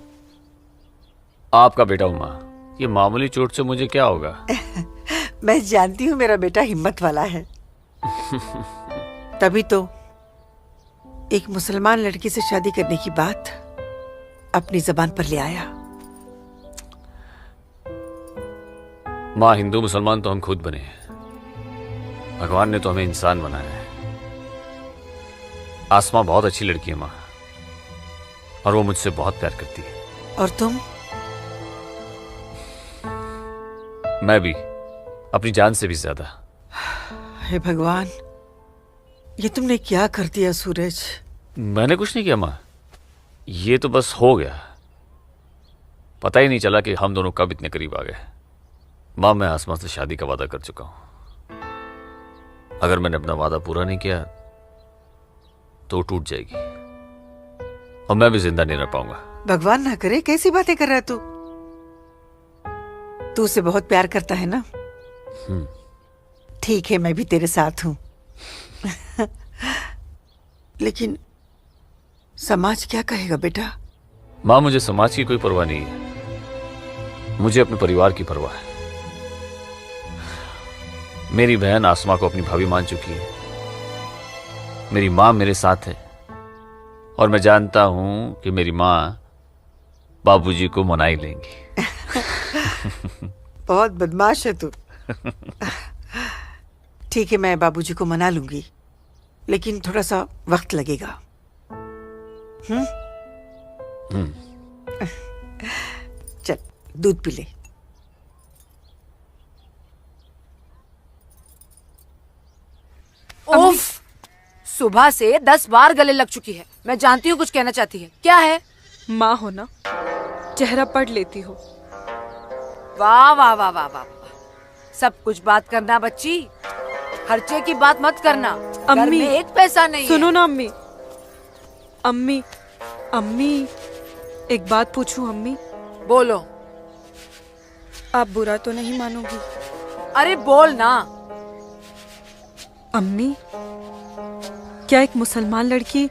आपका बेटा हूँ माँ, ये मामूली चोट से मुझे क्या होगा? मैं जानती हूँ मेरा बेटा हिम्मत वाला है। तभी तो एक मुसलमान लड़की से शादी करने की बात अपनी जबान पर ले आया। माँ, हिंदू मुसलमान तो हम खुद बने हैं, भगवान ने तो हमें इंसान बनाया है। आसमां बहुत अच्छी लड़की है माँ, और वो मुझसे बहुत प्यार करती है। और तुम? मैं भी, अपनी जान से भी ज्यादा। हे भगवान, ये तुमने क्या कर दिया सूरज? मैंने कुछ नहीं किया माँ, ये तो बस हो गया। पता ही नहीं चला कि हम दोनों कब इतने करीब आ गए। माँ, मैं आसमां से शादी का वादा कर चुका हूं। अगर मैंने अपना वादा पूरा नहीं किया तो टूट जाएगी और मैं भी जिंदा नहीं रह पाऊंगा। भगवान ना करे, कैसी बातें कर रहा है तू? तू उसे बहुत प्यार करता है ना? ठीक है, मैं भी तेरे साथ हूं। लेकिन समाज क्या कहेगा बेटा? माँ, मुझे समाज की कोई परवाह नहीं है, मुझे अपने परिवार की परवाह है। मेरी बहन आसमा को अपनी भाभी मान चुकी है, मेरी माँ मेरे साथ है, और मैं जानता हूं कि मेरी माँ बाबूजी को मना ही लेंगी। बहुत बदमाश है तू। ठीक है, मैं बाबूजी को मना लूंगी, लेकिन थोड़ा सा वक्त लगेगा। चल दूध पी ले। उफ, सुबह से 10 बार गले लग चुकी है। मैं जानती हूँ कुछ कहना चाहती है, क्या है? माँ हो ना, चेहरा पढ़ लेती हो। वाह वाह वाह वाह वाह, सब कुछ बात करना बच्ची, खर्चे की बात मत करना। घर में एक पैसा नहीं। सुनो ना अम्मी। अम्मी, अम्मी, एक बात पूछूं अम्मी? बोलो। आप बुरा तो नहीं मानोगी? अरे बोल ना। अम्मी, क्या एक मुसलमान लड़की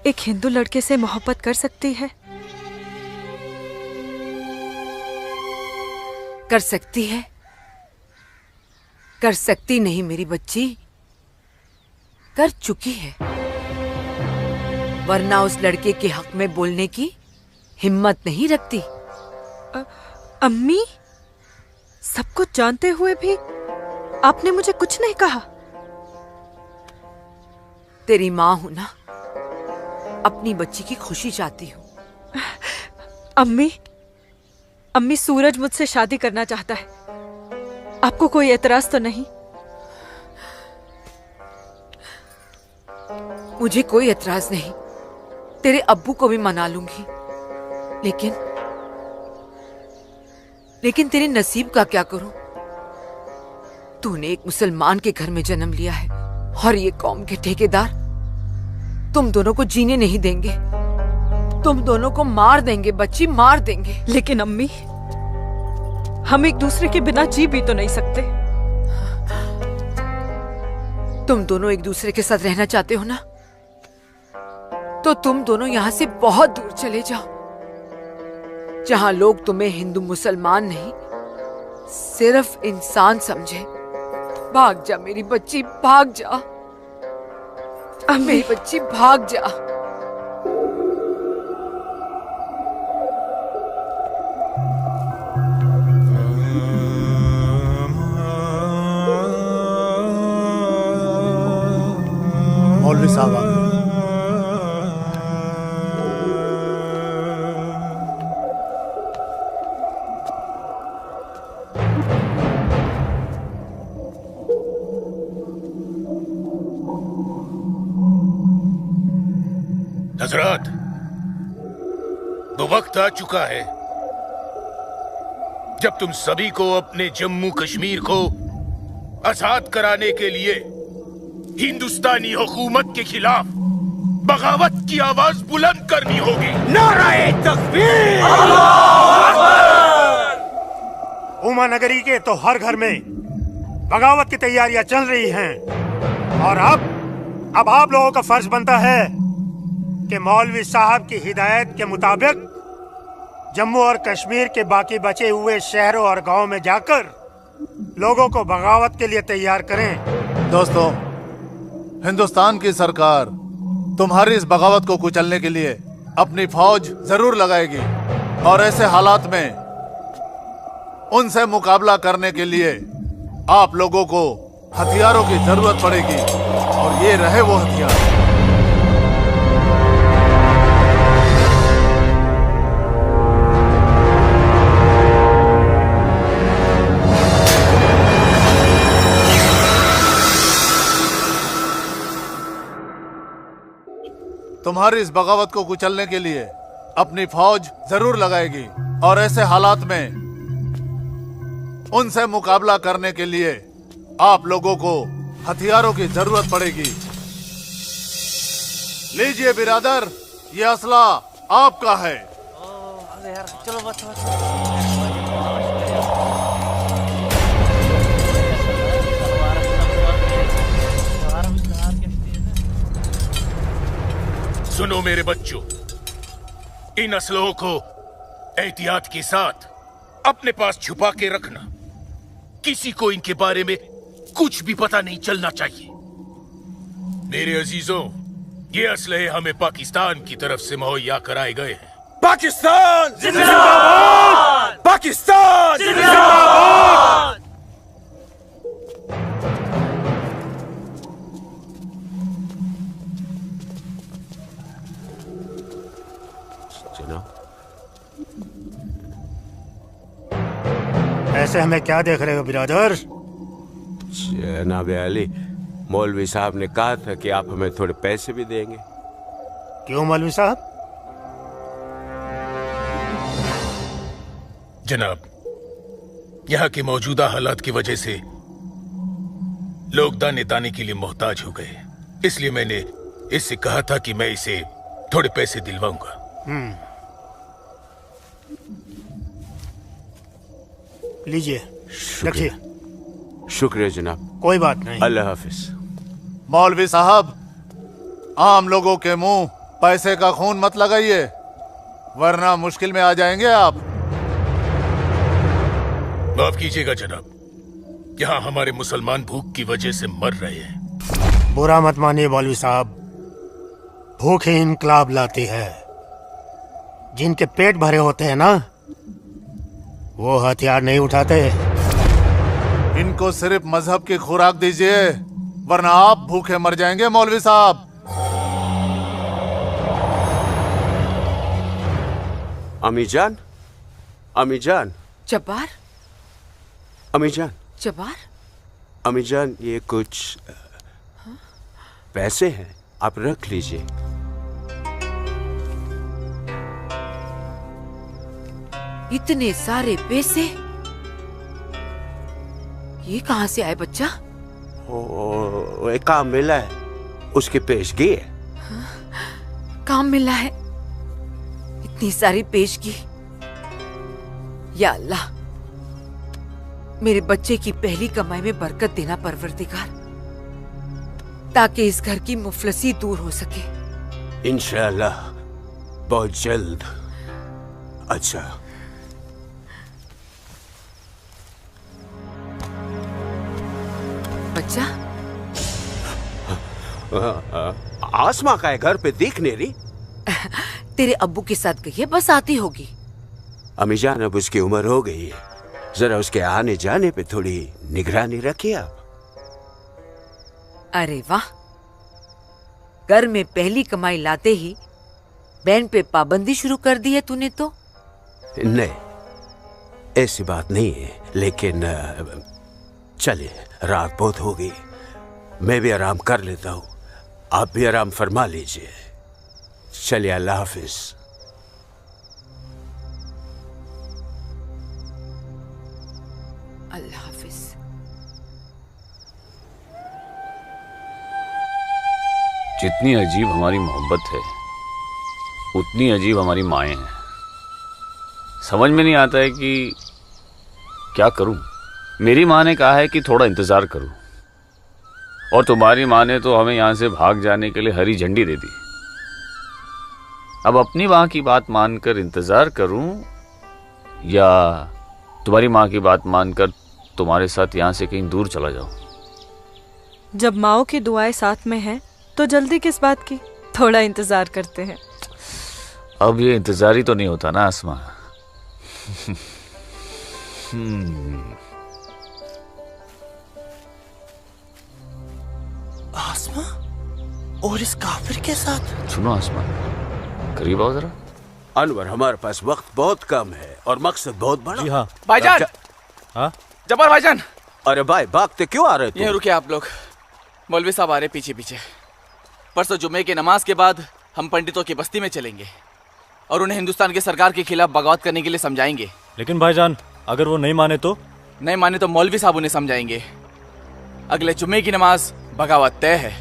एक हिंदू लड़के से मोहब्बत कर सकती है? कर सकती है, कर सकती नहीं मेरी बच्ची, कर चुकी है। वरना उस लड़के के हक में बोलने की हिम्मत नहीं रखती। अम्मी, सब कुछ जानते हुए भी आपने मुझे कुछ नहीं कहा। तेरी माँ हूं ना, अपनी बच्ची की खुशी चाहती हूँ। अम्मी सूरज मुझसे शादी करना चाहता है, आपको कोई एतराज तो नहीं? मुझे कोई एतराज नहीं, तेरे अब्बू को भी मना लूंगी, लेकिन तेरे नसीब का क्या करूं? तूने एक मुसलमान के घर में जन्म लिया है और ये कौम के ठेकेदार तुम दोनों को जीने नहीं देंगे, तुम दोनों को मार देंगे बच्ची, मार देंगे। लेकिन अम्मी, हम एक दूसरे के बिना जी भी तो नहीं सकते। तुम दोनों एक दूसरे के साथ रहना चाहते हो ना, तो तुम दोनों यहाँ से बहुत दूर चले जाओ, जहाँ लोग तुम्हें हिंदू मुसलमान नहीं सिर्फ इंसान समझे। भाग जा मेरी बच्ची, भाग जा मेरी बच्ची, भाग जा। मौलवी साहब आ गए। हजरत, वो वक्त आ चुका है जब तुम सभी को अपने जम्मू कश्मीर को आजाद कराने के लिए हिंदुस्तानी हुकूमत के खिलाफ बगावत की आवाज बुलंद करनी होगी। नारे तकबीर! उमा नगरी के तो हर घर में बगावत की तैयारियां चल रही हैं और अब आप लोगों का फर्ज बनता है कि मौलवी साहब की हिदायत के मुताबिक जम्मू और कश्मीर के बाकी बचे हुए शहरों और गांवों में जाकर लोगों को बगावत के लिए तैयार करें। दोस्तों, हिंदुस्तान की सरकार तुम्हारी इस बगावत को कुचलने के लिए अपनी फौज जरूर लगाएगी और ऐसे हालात में उनसे मुकाबला करने के लिए आप लोगों को हथियारों की जरूरत पड़ेगी और ये रहे वो हथियार। तुम्हारी इस बगावत को कुचलने के लिए अपनी फौज जरूर लगाएगी और ऐसे हालात में उनसे मुकाबला करने के लिए आप लोगों को हथियारों की जरूरत पड़ेगी। लीजिए बिरादर, ये असला आपका है। चलो बस सुनो मेरे बच्चों, इन असलों को एहतियात के साथ अपने पास छुपा के रखना। किसी को इनके बारे में कुछ भी पता नहीं चलना चाहिए। मेरे अजीजों, ये असलहे हमें पाकिस्तान की तरफ से मुहैया कराए गए हैं। पाकिस्तान जिंदाबाद! पाकिस्तान जिंदाबाद! ऐसे हमें क्या देख रहे हो बिरादर? जनाब अली, मौलवी साहब ने कहा था कि आप हमें थोड़े पैसे भी देंगे। क्यों मौलवी साहब? जनाब, यहाँ के मौजूदा हालात की वजह से लोग दाने दाने के लिए मोहताज हो गए, इसलिए मैंने इससे कहा था कि मैं इसे थोड़े पैसे दिलवाऊंगा। लीजिए, रखिए। शुक्रिया जनाब। कोई बात नहीं। अल्लाह हाफिज। मौलवी साहब, आम लोगों के मुंह पैसे का खून मत लगाइए, वरना मुश्किल में आ जाएंगे आप। माफ कीजिएगा जनाब, यहाँ हमारे मुसलमान भूख की वजह से मर रहे हैं। बुरा मत मानिए मौलवी साहब, भूख ही इनकलाब लाती है। जिनके पेट भरे होते हैं ना, वो हथियार नहीं उठाते। इनको सिर्फ मजहब की खुराक दीजिए, वरना आप भूखे मर जाएंगे मौलवी साहब। अमीजान, अमीजान, जब्बार, अमीजान, जब्बार, अमीजान, ये कुछ पैसे हैं, आप रख लीजिए। इतने सारे पैसे ये कहाँ से आए बच्चा? एक काम मिला है, उसकी पेशगी है। काम मिला है, इतनी सारी पेशगी। या अल्लाह, मेरे बच्चे की पहली कमाई में बरकत देना परवरदिगार, ताकि इस घर की मुफलसी दूर हो सके। इंशाअल्लाह बहुत जल्द। अच्छा, बच्चा, आसमा का है घर पे, दिख नहीं रही। तेरे अब्बू के साथ गई है, बस आती होगी। अमीजान, अब उसकी उम्र हो गई है, जरा उसके आने जाने पे थोड़ी निगरानी रखिए आप। अरे वाह, घर में पहली कमाई लाते ही बहन पे पाबंदी शुरू कर दी है तूने तो। नहीं, ऐसी बात नहीं है, लेकिन चलिए, रात बहुत हो गई, मैं भी आराम कर लेता हूँ, आप भी आराम फरमा लीजिए। चलिए, अल्लाह हाफिज। अल्लाह हाफिज। जितनी अजीब हमारी मोहब्बत है, उतनी अजीब हमारी माएँ हैं। समझ में नहीं आता है कि क्या करूं। मेरी माँ ने कहा है कि थोड़ा इंतजार करूं, और तुम्हारी माँ ने तो हमें यहां से भाग जाने के लिए हरी झंडी दे दी। अब अपनी माँ की बात मानकर इंतजार करूं, या तुम्हारी माँ की बात मानकर तुम्हारे साथ यहां से कहीं दूर चला जाऊं। जब माओ की दुआएं साथ में हैं, तो जल्दी किस बात की, थोड़ा इंतजार करते हैं। अब ये इंतजार ही तो नहीं होता ना आसमा। आसमा और इस काफिर के साथ? सुनो आसमा, करीब आओ जरा। अनवर, हमारे पास वक्त बहुत कम है और मकसद बहुत बड़ा। जी हाँ। भाईजान! हाँ? जब्बार भाईजान! अरे भाई, भागते क्यों आ रहे थे? यहीं रुके आप लोग, मौलवी साहब आ रहे पीछे पीछे। परसों जुम्मे की नमाज के बाद हम पंडितों की बस्ती में चलेंगे और उन्हें हिंदुस्तान की सरकार के खिलाफ बगावत करने के लिए समझाएंगे। लेकिन भाईजान, अगर वो नहीं माने तो? नहीं माने तो मौलवी साहब उन्हें समझाएंगे। अगले जुम्मे की नमाज बगावत तय है।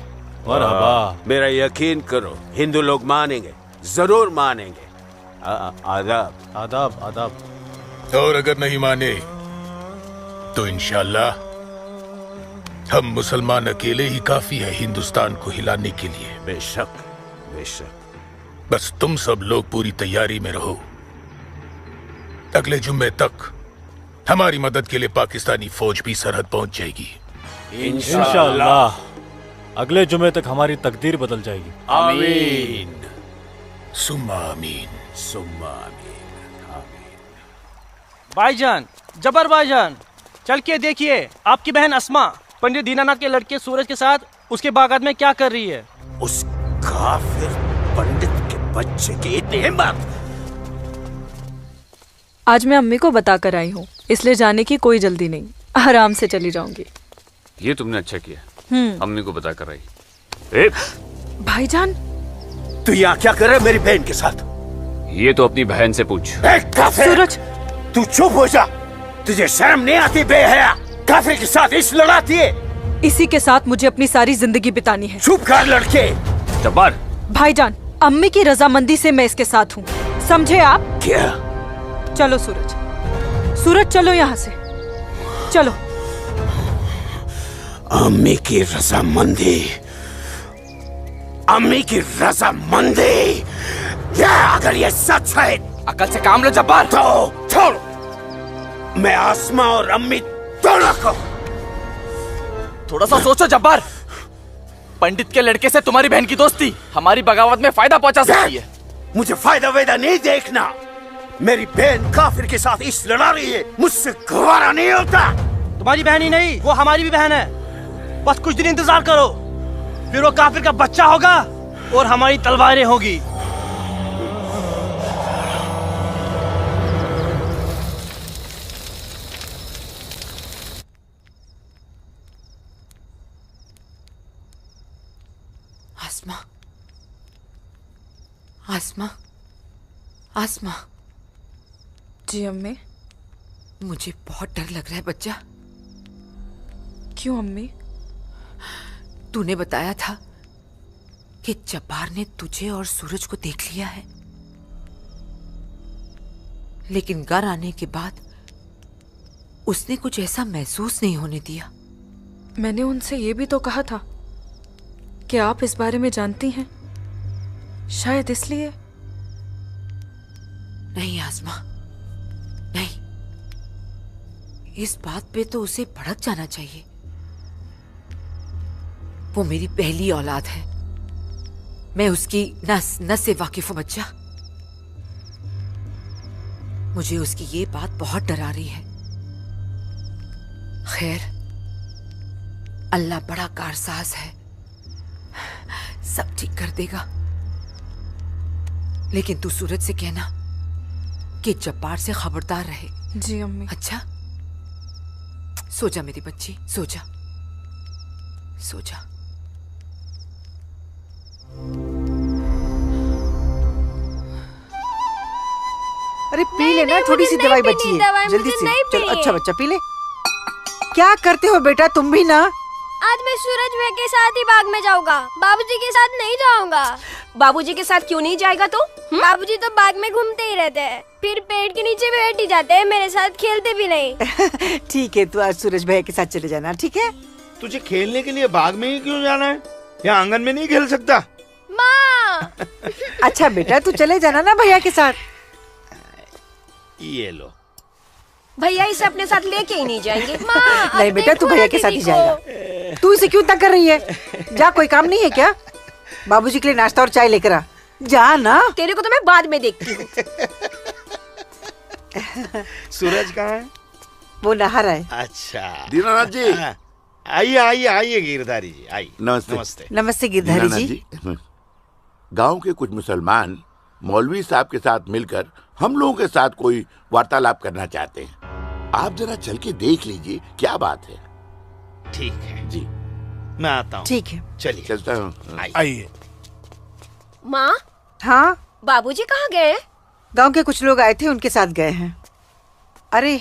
मेरा यकीन करो, हिंदू लोग मानेंगे, जरूर मानेंगे। आदाब आदाब आदाब। और अगर नहीं माने तो इंशाल्लाह हम मुसलमान अकेले ही काफी है हिंदुस्तान को हिलाने के लिए। बेशक बेशक। बस तुम सब लोग पूरी तैयारी में रहो। अगले जुम्मे तक हमारी मदद के लिए पाकिस्तानी फौज भी सरहद पहुंच जाएगी। इंशाल्लाह अगले जुमे तक हमारी तकदीर बदल जाएगी। आमीन सुम्मा आमीन सुम्मा आमीन। भाईजान, जबर भाईजान, चल के देखिए आपकी बहन अस्मा पंडित दीनानाथ के लड़के सूरज के साथ उसके बागात में क्या कर रही है। उस काफिर पंडित के बच्चे की इतनी हिम्मत। आज मैं अम्मी को बताकर आई हूँ, इसलिए जाने की कोई जल्दी नहीं, आराम से चली जाऊंगी। ये तुमने अच्छा किया, अम्मी को बता कर आई। भाईजान, तू यहाँ क्या कर रहा है मेरी बहन के साथ? ये तो अपनी बहन से पूछ। सूरज, तू चुप हो जा, तुझे शर्म नहीं आती? बेहया काफिर के साथ इस लड़ाती है। इसी के साथ मुझे अपनी सारी जिंदगी बितानी है। चुप कर लड़के। जब्बार। भाईजान, अम्मी की रजामंदी से मैं इसके साथ हूँ, समझे आप? क्या? चलो सूरज, सूरज चलो यहाँ से, चलो। अम्मी की रजामंदी, अम्मी की रजामंदी, या अगर ये सच है, अकल से काम लो जब्बार। तो छोड़, मैं आसमा और अम्मी दोनों को। थोड़ा सा सोचो जब्बार, पंडित के लड़के से तुम्हारी बहन की दोस्ती हमारी बगावत में फायदा पहुंचा सकती है। मुझे फायदा वेदा नहीं देखना, मेरी बहन काफिर के साथ इस लड़ा रही है, मुझसे गवारा नहीं होता। तुम्हारी बहन ही नहीं, वो हमारी भी बहन है। बस कुछ दिन इंतजार करो, फिर वो काफिर का बच्चा होगा और हमारी तलवारें होगी। आसमा, आसमा, आसमा। जी अम्मी। मुझे बहुत डर लग रहा है बच्चा। क्यों अम्मी? तूने बताया था कि जब्बार ने तुझे और सूरज को देख लिया है, लेकिन घर आने के बाद उसने कुछ ऐसा महसूस नहीं होने दिया। मैंने उनसे ये भी तो कहा था कि आप इस बारे में जानती हैं, शायद इसलिए। नहीं आसमा, नहीं। इस बात पे तो उसे भड़क जाना चाहिए। वो मेरी पहली औलाद है, मैं उसकी नस नस से वाकिफ हूं बच्चा। मुझे उसकी ये बात बहुत डरा रही है। खैर, अल्लाह बड़ा कारसाज है, सब ठीक कर देगा। लेकिन तू सूरज से कहना कि जब्बार से खबरदार रहे। जी अम्मी। अच्छा, सो जा मेरी बच्ची, सो जा, सो जा। अरे पी लेना, थोड़ी सी दवाई बची है, जल्दी से। चल अच्छा बच्चा पी ले। क्या करते हो बेटा तुम भी ना? आज मैं सूरज भैया के साथ ही बाग में जाऊंगा, बाबूजी के साथ नहीं जाऊंगा। बाबूजी के साथ क्यों नहीं जाएगा तो? बाबूजी तो बाग में घूमते ही रहते हैं, फिर पेड़ के नीचे बैठ ही जाते हैं, मेरे साथ खेलते भी नहीं। ठीक है, तू आज सूरज भैया के साथ चले जाना, ठीक है? तुझे खेलने के लिए बाग में ही क्यों जाना है? यहाँ आंगन में नहीं खेल सकता? माँ। अच्छा बेटा, तू चले जाना ना भैया के साथ। ये लो। भैया इसे अपने साथ लेके ही नहीं जाएंगे। नहीं बेटा, तू भैया के साथ ही जाएगा। तू इसे क्यों तंग कर रही है? जा, कोई काम नहीं है क्या? बाबूजी के लिए नाश्ता और चाय लेकर आ। जा ना। तेरे को तो मैं बाद में देखती हूँ। सूरज कहाँ है? वो नहा रहा है। अच्छा दीनानाथ जी। आइए आइए आइए गिरधारी जी, आइए। नमस्ते। नमस्ते। नमस्ते गिरधारी जी। गांव के कुछ मुसलमान मौलवी साहब के साथ मिलकर हम लोगों के साथ कोई वार्तालाप करना चाहते हैं। आप जरा चल के देख लीजिए क्या बात है। ठीक है जी, मैं आता हूँ। ठीक है, चलिए चलता हूँ। आइए। माँ। हाँ बाबूजी कहाँ गए? गांव के कुछ लोग आए थे, उनके साथ गए हैं। अरे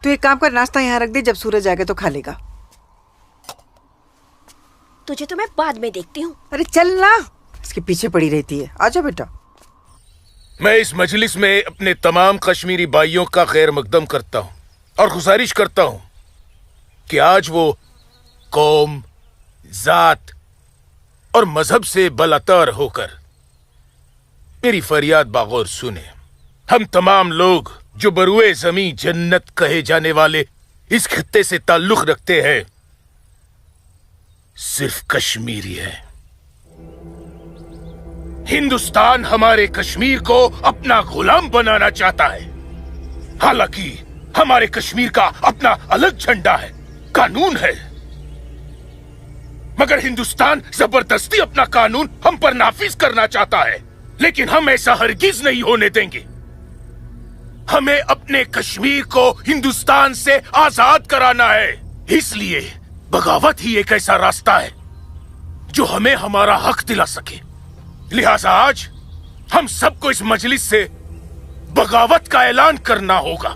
तू एक काम कर, नाश्ता यहाँ रख दे, जब सूरज आएगा तो खा लेगा। तुझे तो मैं बाद में देखती हूँ। अरे चल ना, इसके पीछे पड़ी रहती है। आजा बेटा। मैं इस मजलिस में अपने तमाम कश्मीरी भाइयों का खैर मकदम करता हूँ और गुजारिश करता हूँ कि आज वो कौम, जात और मजहब से बलातर होकर मेरी फरियाद बागौर सुने। हम तमाम लोग जो बरुए जमी जन्नत कहे जाने वाले इस खित्ते से ताल्लुक रखते हैं, सिर्फ कश्मीरी है। हिंदुस्तान हमारे कश्मीर को अपना गुलाम बनाना चाहता है। हालांकि हमारे कश्मीर का अपना अलग झंडा है, कानून है, मगर हिंदुस्तान जबरदस्ती अपना कानून हम पर नाफिज करना चाहता है। लेकिन हम ऐसा हरगिज नहीं होने देंगे। हमें अपने कश्मीर को हिंदुस्तान से आजाद कराना है। इसलिए बगावत ही एक ऐसा रास्ता है जो हमें हमारा हक दिला सके। लिहाजा आज हम सबको इस मजलिस से बगावत का ऐलान करना होगा।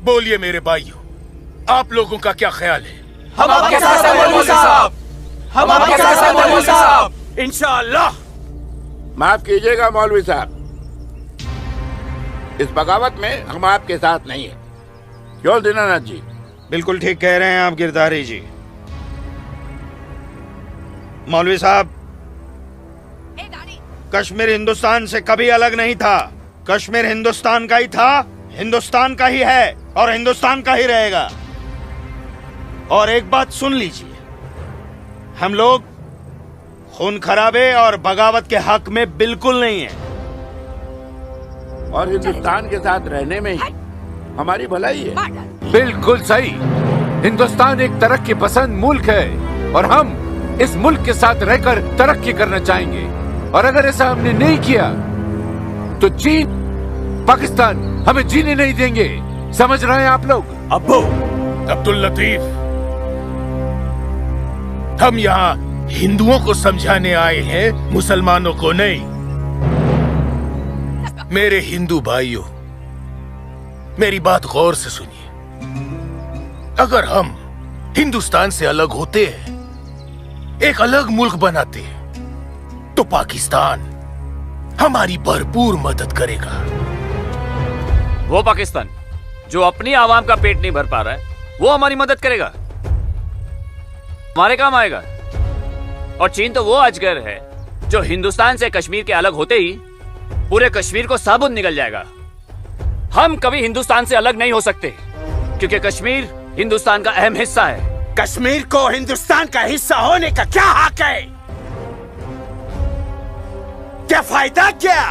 बोलिए मेरे भाइयों, आप लोगों का क्या ख्याल है? हम आपके साथ हैं मौलवी साहब। हम आपके साथ हैं मौलवी साहब। इंशाअल्लाह। माफ कीजिएगा मौलवी साहब, इस बगावत में हम आपके साथ नहीं है। क्यों दीनानाथ जी? बिल्कुल ठीक कह रहे हैं आप गिरधारी जी। मौलवी साहब, कश्मीर हिंदुस्तान से कभी अलग नहीं था। कश्मीर हिंदुस्तान का ही था, हिंदुस्तान का ही है और हिंदुस्तान का ही रहेगा। और एक बात सुन लीजिए, हम लोग खून खराबे और बगावत के हक में बिल्कुल नहीं है। और हिंदुस्तान के साथ रहने में ही हमारी भलाई है। बिल्कुल सही। हिंदुस्तान एक तरक्की पसंद मुल्क है और हम इस मुल्क के साथ रहकर तरक्की करना चाहेंगे। और अगर ऐसा हमने नहीं किया तो चीन, पाकिस्तान हमें जीने नहीं देंगे। समझ रहे हैं आप लोग? अब्बू अब्दुल लतीफ, हम यहाँ हिंदुओं को समझाने आए हैं, मुसलमानों को नहीं। मेरे हिंदू भाइयों, मेरी बात गौर से सुनिए। अगर हम हिंदुस्तान से अलग होते हैं, एक अलग मुल्क बनाते हैं, तो पाकिस्तान हमारी भरपूर मदद करेगा। वो पाकिस्तान जो अपनी आवाम का पेट नहीं भर पा रहा है, वो हमारी मदद करेगा, हमारे काम आएगा। और चीन तो वो अजगर है जो हिंदुस्तान से कश्मीर के अलग होते ही पूरे कश्मीर को साबुत निकल जाएगा। हम कभी हिंदुस्तान से अलग नहीं हो सकते, क्योंकि कश्मीर हिंदुस्तान का अहम हिस्सा है। कश्मीर को हिंदुस्तान का हिस्सा होने का क्या हक है? क्या फायदा क्या?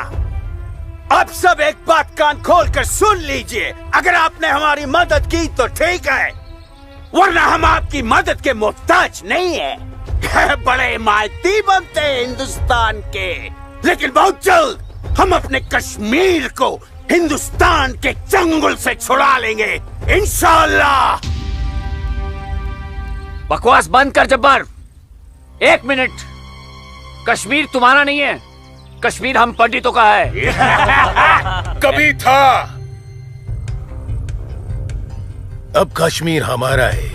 अब सब एक बात कान खोल कर सुन लीजिए। अगर आपने हमारी मदद की तो ठीक है, वरना हम आपकी मदद के मोहताज नहीं है। बड़े मायती बनते हैं हिंदुस्तान के, लेकिन बहुत जल्द हम अपने कश्मीर को हिंदुस्तान के चंगुल से छुड़ा लेंगे, इंशाअल्लाह। बकवास बंद कर जब्बार। 1 मिनट। कश्मीर तुम्हारा नहीं है, कश्मीर हम पंडितों का है। कभी था, अब कश्मीर हमारा है।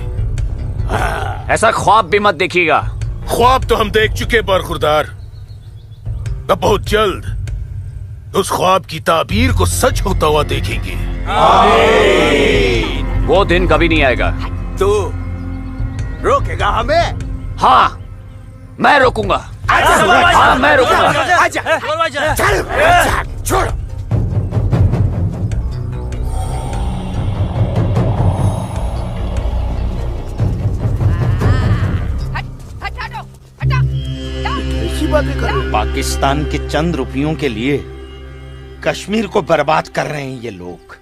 ऐसा ख्वाब भी मत देखिएगा। ख्वाब तो हम देख चुके बरखुरदार। अब बहुत जल्द उस ख्वाब की ताबीर को सच होता हुआ देखेंगे। वो दिन कभी नहीं आएगा। तू रोकेगा हमें? हाँ, मैं रोकूंगा। हाँ, मैं रोकूंगा। आजा, चल, छोड़। पाकिस्तान के चंद रुपयों के लिए कश्मीर को बर्बाद कर रहे हैं ये लोग।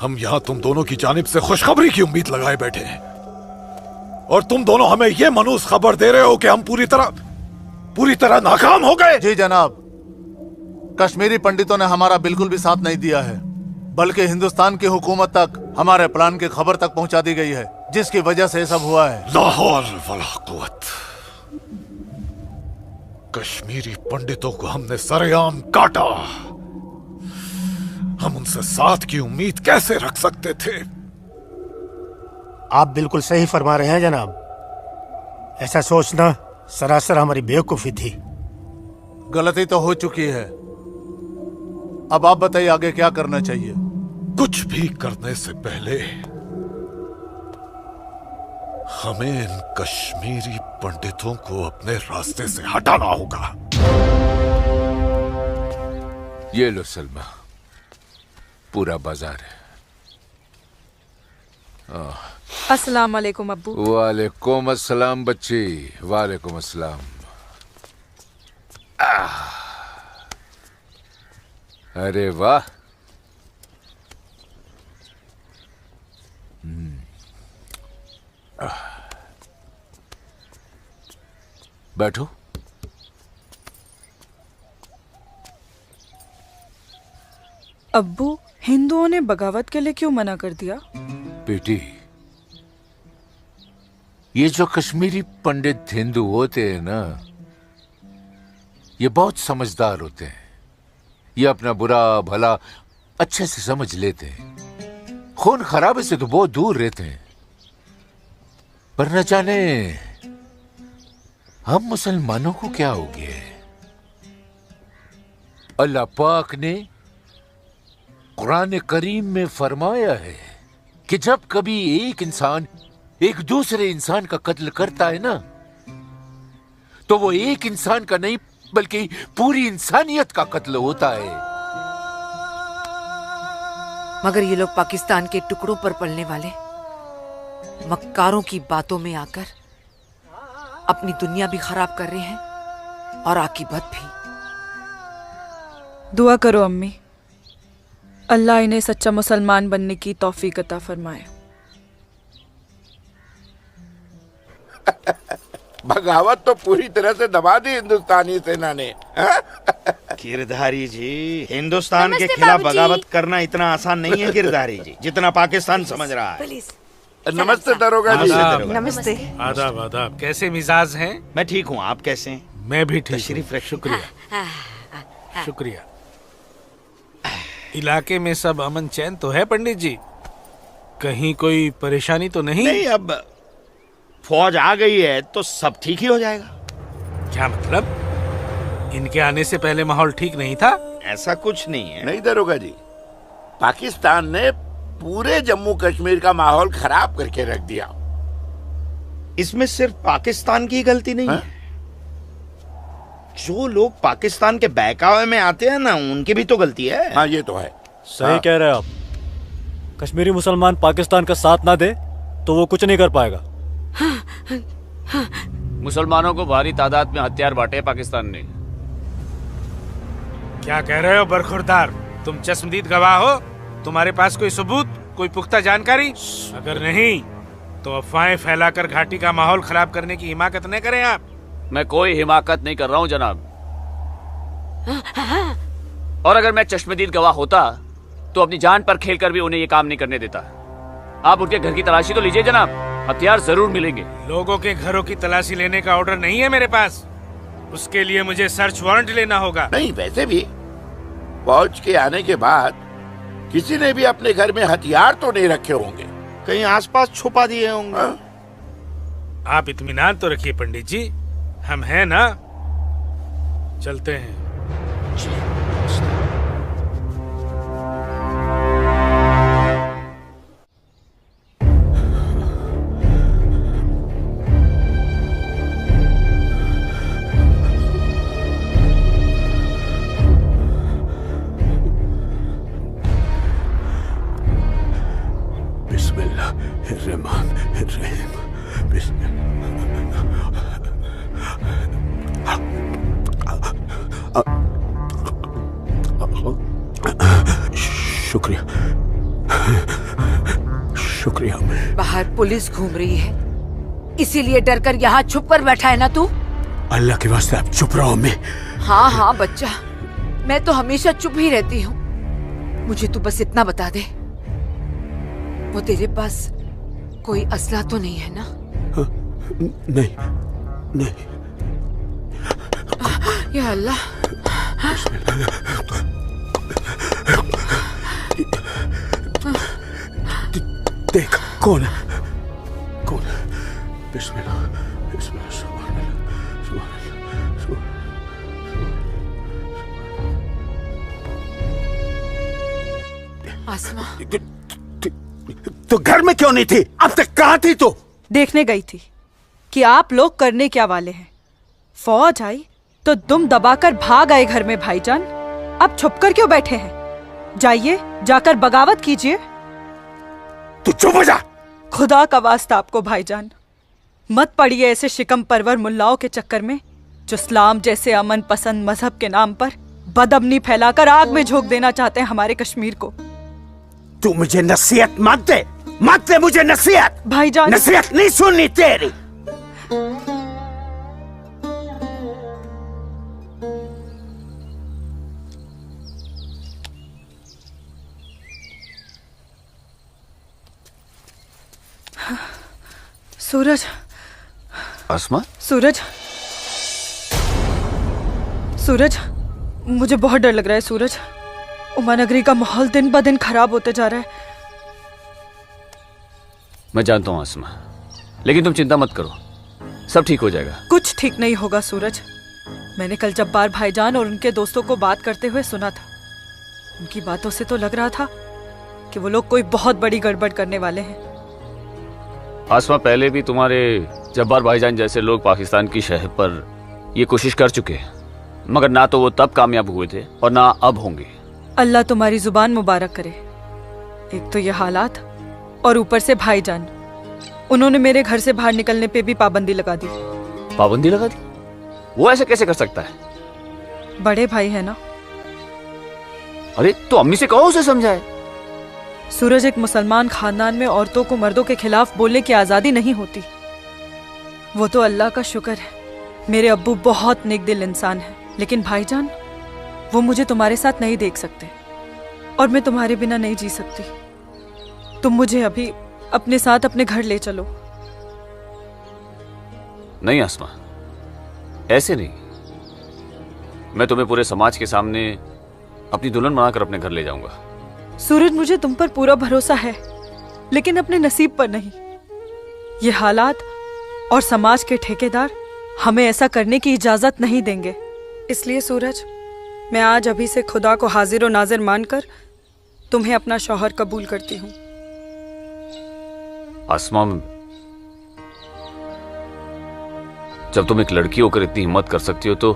हम यहाँ तुम दोनों की जानिब से खुशखबरी की उम्मीद लगाए बैठे हैं, और तुम दोनों हमें यह मनूस खबर दे रहे हो कि हम पूरी तरह नाकाम हो गए। जी जनाब, कश्मीरी पंडितों ने हमारा बिल्कुल भी साथ नहीं दिया है, बल्कि हिंदुस्तान की हुकूमत तक हमारे प्लान की खबर तक पहुंचा दी गई है, जिसकी वजह से सब हुआ है। ला हौल वला कुव्वत। कश्मीरी पंडितों को हमने सरेआम काटा। हम उनसे साथ की उम्मीद कैसे रख सकते थे? आप बिल्कुल सही फरमा रहे हैं जनाब। ऐसा सोचना सरासर हमारी बेवकूफी थी। गलती तो हो चुकी है, अब आप बताइए आगे क्या करना चाहिए। कुछ भी करने से पहले हमें इन कश्मीरी पंडितों को अपने रास्ते से हटाना होगा। ये लो सलमा, पूरा बाजार है। अस्सलाम वालेकुम अब्बू। वालेकुम अस्सलाम बच्ची, वालेकुम अस्सलाम। अरे वाह, बैठो। अब्बू, हिंदुओं ने बगावत के लिए क्यों मना कर दिया? बेटी, ये जो कश्मीरी पंडित हिंदू होते हैं ना, ये बहुत समझदार होते हैं। ये अपना बुरा भला अच्छे से समझ लेते हैं। खून खराबे से तो बहुत दूर रहते हैं। पर न जाने हम मुसलमानों को क्या हो गया है। अल्लाह पाक ने कुरान करीम में फरमाया है कि जब कभी एक इंसान एक दूसरे इंसान का कत्ल करता है ना, तो वो एक इंसान का नहीं बल्कि पूरी इंसानियत का कत्ल होता है। मगर ये लोग पाकिस्तान के टुकड़ों पर पलने वाले मक्कारों की बातों में आकर अपनी दुनिया भी खराब कर रहे हैं और आकीबत भी। दुआ करो अम्मी, अल्लाह इन्हें सच्चा मुसलमान बनने की तौफीक अता फरमाए। बगावत तो पूरी तरह से दबा दी हिंदुस्तानी सेना ने। गिरधारी जी, हिंदुस्तान के खिलाफ बगावत करना इतना आसान नहीं है गिरधारी जी, जितना पाकिस्तान समझ रहा है। नमस्ते दरोगा जी। नमस्ते। आदाब आदाब। कैसे मिजाज हैं? मैं ठीक हूँ, आप कैसे हैं? मैं भी ठीक तशरीफ हूँ। शुक्रिया शुक्रिया। इलाके में सब अमन चैन तो है पंडित जी? कहीं कोई परेशानी तो नहीं? नहीं, अब फौज आ गई है तो सब ठीक ही हो जाएगा। क्या मतलब? इनके आने से पहले माहौल ठीक नहीं था? ऐसा कुछ नहीं है। नहीं दरोगा जी, पाकिस्तान ने पूरे जम्मू कश्मीर का माहौल खराब करके रख दिया। इसमें सिर्फ पाकिस्तान की गलती नहीं है। जो लोग पाकिस्तान के बहकावे में आते हैं ना, उनकी भी तो गलती है। हाँ, ये तो है। सही कह रहे हैं आप। कश्मीरी मुसलमान पाकिस्तान का साथ ना दे तो वो कुछ नहीं कर पाएगा। मुसलमानों को भारी तादाद में हथियार बांटे पाकिस्तान ने। क्या कह रहे हो बरखुरदार? तुम चश्मदीद गवाह हो? तुम्हारे पास कोई सबूत, कोई पुख्ता जानकारी? अगर नहीं तो अफवाहें फैलाकर घाटी का माहौल खराब करने की हिमाकत न करें आप। मैं कोई हिमाकत नहीं कर रहा हूँ जनाब। और अगर मैं चश्मदीद गवाह होता तो अपनी जान पर खेलकर भी उन्हें ये काम नहीं करने देता। आप उनके घर की तलाशी तो लीजिए जनाब, हथियार जरूर मिलेंगे। लोगों के घरों की तलाशी लेने का ऑर्डर नहीं है मेरे पास। उसके लिए मुझे सर्च वारंट लेना होगा। नहीं, वैसे भी फौज के आने के बाद किसी ने भी अपने घर में हथियार तो नहीं रखे होंगे, कहीं आसपास छुपा दिए होंगे। आप इत्मीनान तो रखिए पंडित जी, हम हैं ना। चलते हैं। शुक्रिया शुक्रिया। बाहर पुलिस घूम रही है, इसीलिए डर कर यहाँ छुप कर बैठा है ना तू? अल्लाह के वास्ते आप चुप रहो अम्मी। हाँ हाँ बच्चा, मैं तो हमेशा चुप ही रहती हूँ। मुझे तू बस इतना बता दे, वो तेरे पास कोई असला तो नहीं है ना? नहीं नहीं। या अल्लाह। देख कौन है, कौन है? बिस्मिल्लाह बिस्मिल्लाह सुभान अल्लाह सुभान अल्लाह। आसमा, तो घर में क्यों नहीं थी? अब तक कहाँ थी तू? देखने गई थी कि आप लोग करने क्या वाले हैं। फौज आई तो दुम दबाकर भाग आए घर में भाईजान। अब छुपकर क्यों बैठे हैं? जाइए, जाकर बगावत कीजिए। तू चुप हो जा। खुदा का वास्ता आपको भाईजान, मत पड़िए ऐसे शिकम परवर मुल्लाओं के चक्कर में जो इस्लाम जैसे अमन पसंद मजहब के नाम पर बदअमनी फैलाकर आग में झोंक देना चाहते हैं हमारे कश्मीर को। तू मुझे नसीहत मत दे, मत दे मुझे नसीहत। भाईजान, नसीहत नहीं सुननी तेरी। सूरज, आसमा, सूरज, सूरज, मुझे बहुत डर लग रहा है सूरज। उमा नगरी का माहौल दिन ब दिन खराब होते जा रहा है। मैं जानता हूँ आसमा, लेकिन तुम चिंता मत करो, सब ठीक हो जाएगा। कुछ ठीक नहीं होगा सूरज। मैंने कल जब्बार भाईजान और उनके दोस्तों को बात करते हुए सुना था। उनकी बातों से तो लग रहा था कि वो लोग कोई बहुत बड़ी गड़बड़ करने वाले हैं। आसमा, पहले भी तुम्हारे जब्बार भाईजान जैसे लोग पाकिस्तान की शहर पर ये कोशिश कर चुके हैं, मगर ना तो वो तब कामयाब हुए थे और ना अब होंगे। अल्लाह तुम्हारी जुबान मुबारक करे। एक तो ये हालात और ऊपर से भाईजान, उन्होंने मेरे घर से बाहर निकलने पे भी पाबंदी लगा दी। पाबंदी लगा दी? वो ऐसे कैसे कर सकता है? बड़े भाई है ना। अरे तो अम्मी से कहो, उसे समझाए। सूरज, एक मुसलमान खानदान में औरतों को मर्दों के खिलाफ बोलने की आजादी नहीं होती। वो तो अल्लाह का शुक्र है, मेरे अब्बू बहुत नेक दिल इंसान है। लेकिन भाईजान, वो मुझे तुम्हारे साथ नहीं देख सकते और मैं तुम्हारे बिना नहीं जी सकती। तुम मुझे अभी अपने साथ अपने घर ले चलो। नहीं आसमा, ऐसे नहीं। मैं तुम्हें पूरे समाज के सामने अपनी दुल्हन बनाकर अपने घर ले जाऊंगा। सूरज, मुझे तुम पर पूरा भरोसा है, लेकिन अपने नसीब पर नहीं। ये हालात और समाज के ठेकेदार हमें ऐसा करने की इजाजत नहीं देंगे। इसलिए सूरज, मैं आज अभी से खुदा को हाजिर और नाजिर मानकर तुम्हें अपना शौहर कबूल करती हूँ। आसमा, जब तुम एक लड़की होकर इतनी हिम्मत कर सकती हो तो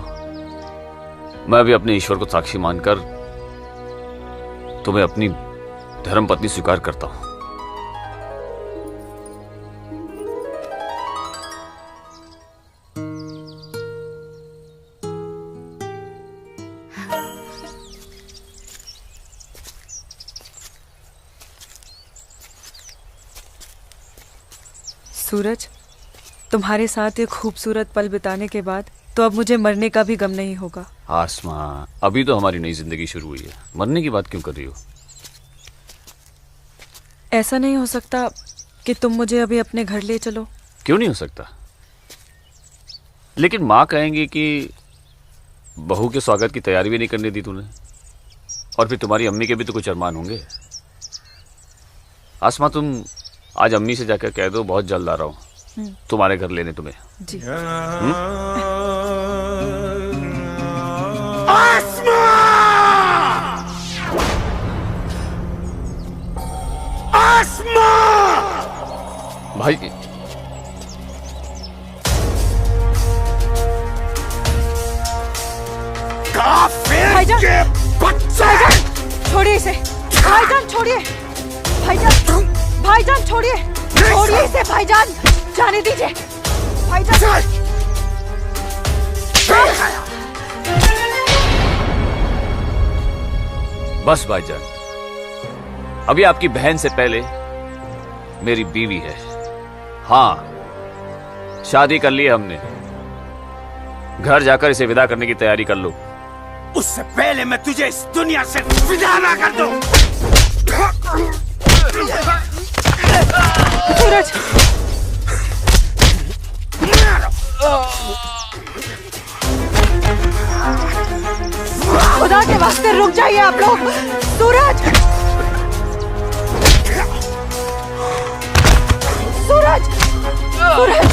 मैं भी अपने ईश्वर को साक्षी मानकर तुम्हें अपनी धर्मपत्नी स्वीकार करता हूं। सूरज, तुम्हारे साथ एक खूबसूरत पल बिताने के बाद तो अब मुझे मरने का भी गम नहीं होगा। आसमा, अभी तो हमारी नई जिंदगी शुरू हुई है, मरने की बात क्यों कर रही हो? ऐसा नहीं हो सकता कि तुम मुझे अभी अपने घर ले चलो? क्यों नहीं हो सकता? लेकिन माँ कहेंगी कि बहू के स्वागत की तैयारी भी नहीं करने दी तूने, और फिर तुम्हारी अम्मी के भी तो कुछ अरमान होंगे। आसमा, तुम आज अम्मी से जाकर कह दो बहुत जल्द आ रहा हूँ तुम्हारे घर लेने तुम्हें। जी। आसमा! आसमा! भाई, काफिर के बच्चे! छोड़िए इसे भाईजान, छोड़िए भाईजान, भाईजान छोड़िए, छोड़िए इसे भाईजान, जाने दीजिए भाईजान। बस भाईजान, अभी आपकी बहन से पहले मेरी बीवी है। हाँ, शादी कर ली हमने। घर जाकर इसे विदा करने की तैयारी कर लो। उससे पहले मैं तुझे इस दुनिया से विदा ना कर दूं। सूरज, खुदा के वास्ते रुक जाइए आप लोग। सूरज, सूरज, सूरज,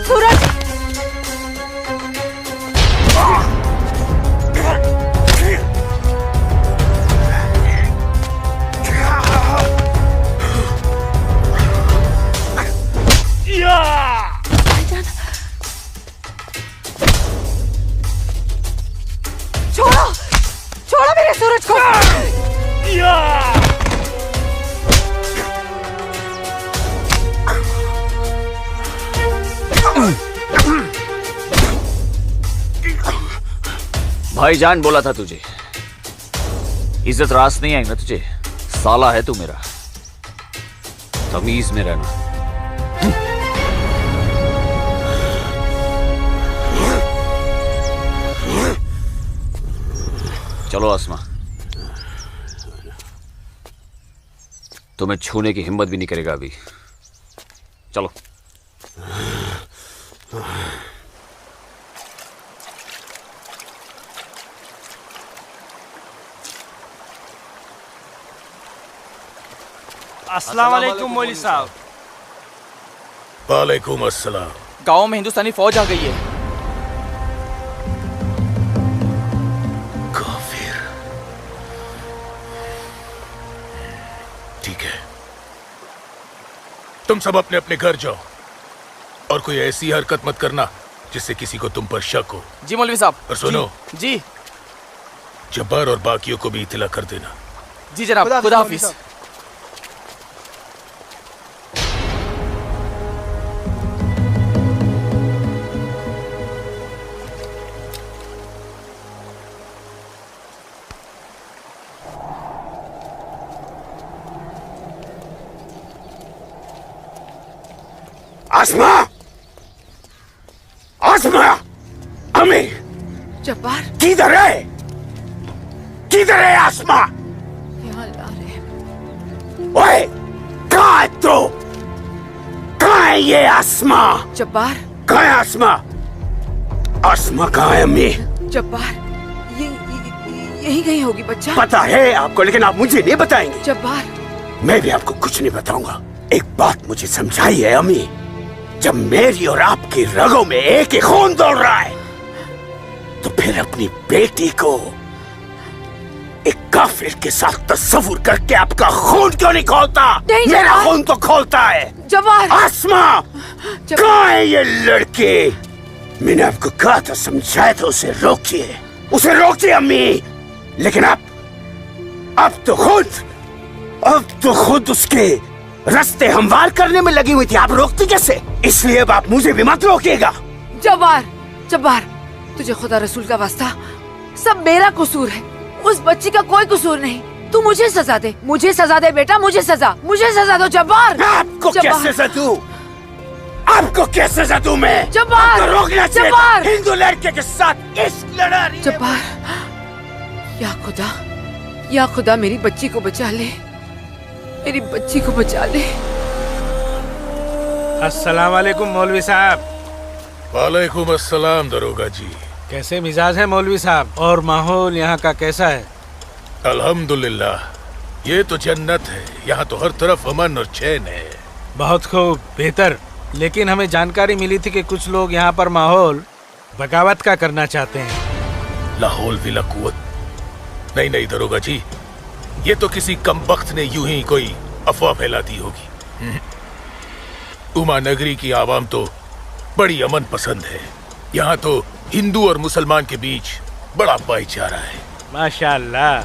सूरज, छोड़ो, छोड़ो मेरे सूरज को। भाईजान बोला था तुझे, इज्जत रास नहीं आई ना तुझे। साला है तू मेरा, तमीज में रहना। चलो आसमा, तुम्हें छूने की हिम्मत भी नहीं करेगा अभी। चलो। अस्सलाम वालेकुम मौलवी साहब। वालेकुम अस्सलाम। गांव में हिंदुस्तानी फौज आ गई है। काफिर। ठीक है, तुम सब अपने अपने घर जाओ और कोई ऐसी हरकत मत करना जिससे किसी को तुम पर शक हो। जी मौलवी साहब। और सुनो जी, जब्बार और बाकियों को भी इत्तला कर देना। जी जनाब, खुदा हाफिज। आसमा, आसमा, अम्मी जब्बार किधर है? किधर है आसमा? यहाँ ला रहे हैं। ओए, कहाँ है तू? कहाँ है ये आसमा? जब्बार कहाँ है आसमा? आसमा कहाँ है अम्मी? जब्बार यही कहीं होगी बच्चा। पता है आपको, लेकिन आप मुझे नहीं बताएंगे। जब्बार मैं भी आपको कुछ नहीं बताऊंगा। एक बात मुझे समझाई है अम्मी, जब मेरी और आपकी रगों में एक ही खून दौड़ रहा है, तो फिर अपनी बेटी को एक काफिर के साथ तस्वुर करके आपका खून क्यों नहीं खोलता? मेरा खून तो खोलता है। जब्बार आसमा, कहाँ है ये लड़की? मैंने आपको कहा था, समझाया था, उसे रोकिए, उसे रोकिए अम्मी। लेकिन अब तो खुद उसके रास्ते हमवार करने में लगी हुई थी। आप रोकती कैसे? इसलिए अब आप मुझे भी मत रोकिएगा। जब्बार, जब्बार, तुझे खुदा रसूल का वास्ता, सब मेरा कसूर है, उस बच्ची का कोई कसूर नहीं। तू मुझे सजा दे, मुझे सजा दे बेटा, मुझे सजा दो जब्बार। आपको क्या सजा दूं? आपको क्या सजा दूं मैं? जब्बार, आपको रोकना चाहिए था। हिंदू लड़के के साथ इश्क लड़ा रही है। जब्बार, या खुदा मेरी बच्ची को बचा ले, मेरी बच्ची को बचा ले। अस्सलाम वालेकुम मौलवी साहब। वालेकुम अस्सलाम दरोगा जी। कैसे मिजाज है मौलवी साहब, और माहौल यहाँ का कैसा है? अल्हम्दुलिल्लाह, ये तो जन्नत है। यहाँ तो हर तरफ अमन और चैन है। बहुत खूब, बेहतर। लेकिन हमें जानकारी मिली थी कि कुछ लोग यहाँ पर माहौल बगावत का करना चाहते हैं। लाहौल विला कुव्वत। नहीं दरोगा जी, ये तो किसी कमबख्त ने यूं ही कोई अफवाह फैला दी होगी। उमा नगरी की आवाम तो बड़ी अमन पसंद है। यहाँ तो हिंदू और मुसलमान के बीच बड़ा भाईचारा है। माशाअल्लाह,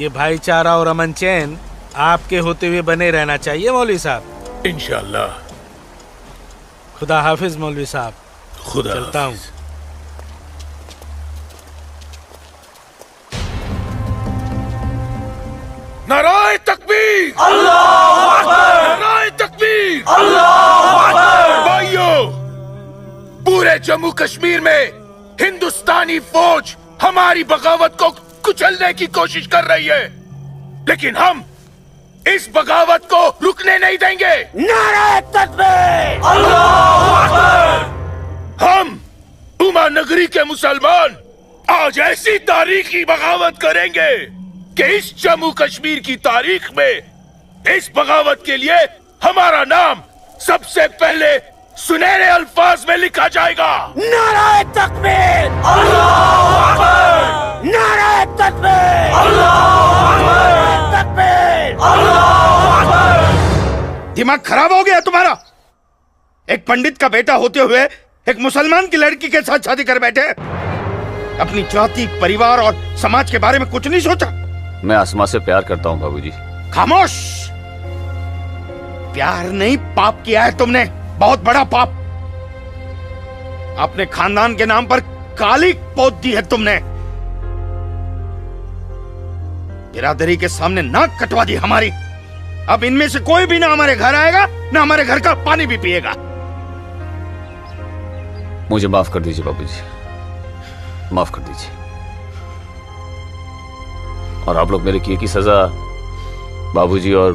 ये भाईचारा और अमन चैन आपके होते हुए बने रहना चाहिए मौलवी साहब। इंशाअल्लाह। खुदा हाफिज मौलवी साहब। खुदा चलता हूँ। नाराए तकबीर, अल्लाहू अकबर, नाराए तकबीर, अल्लाहू अकबर। भाइयों, पूरे जम्मू कश्मीर में हिंदुस्तानी फौज हमारी बगावत को कुचलने की कोशिश कर रही है, लेकिन हम इस बगावत को रुकने नहीं देंगे। नाराए तकबीर, अल्लाहू अकबर। हम उमा नगरी के मुसलमान आज ऐसी तारीखी बगावत करेंगे कि इस जम्मू कश्मीर की तारीख में इस बगावत के लिए हमारा नाम सबसे पहले सुनहरे अल्फाज में लिखा जाएगा। नाराए तकबीर, अल्लाहू अकबर। नाराए तकबीर, अल्लाहू अकबर। तकबीर, अल्लाहू अकबर। दिमाग खराब हो गया तुम्हारा? एक पंडित का बेटा होते हुए एक मुसलमान की लड़की के साथ शादी कर बैठे। अपनी जाति, परिवार और समाज के बारे में कुछ नहीं सोचा? मैं आसमा से प्यार करता हूँ बाबूजी। खामोश। प्यार नहीं, पाप किया है तुमने, बहुत बड़ा पाप। अपने खानदान के नाम पर काली पोत दी है तुमने। बिरादरी के सामने नाक कटवा दी हमारी। अब इनमें से कोई भी ना हमारे घर आएगा, ना हमारे घर का पानी भी पिएगा। मुझे माफ कर दीजिए बाबूजी, माफ कर दीजिए। और आप लोग मेरे किए की सजा बाबूजी और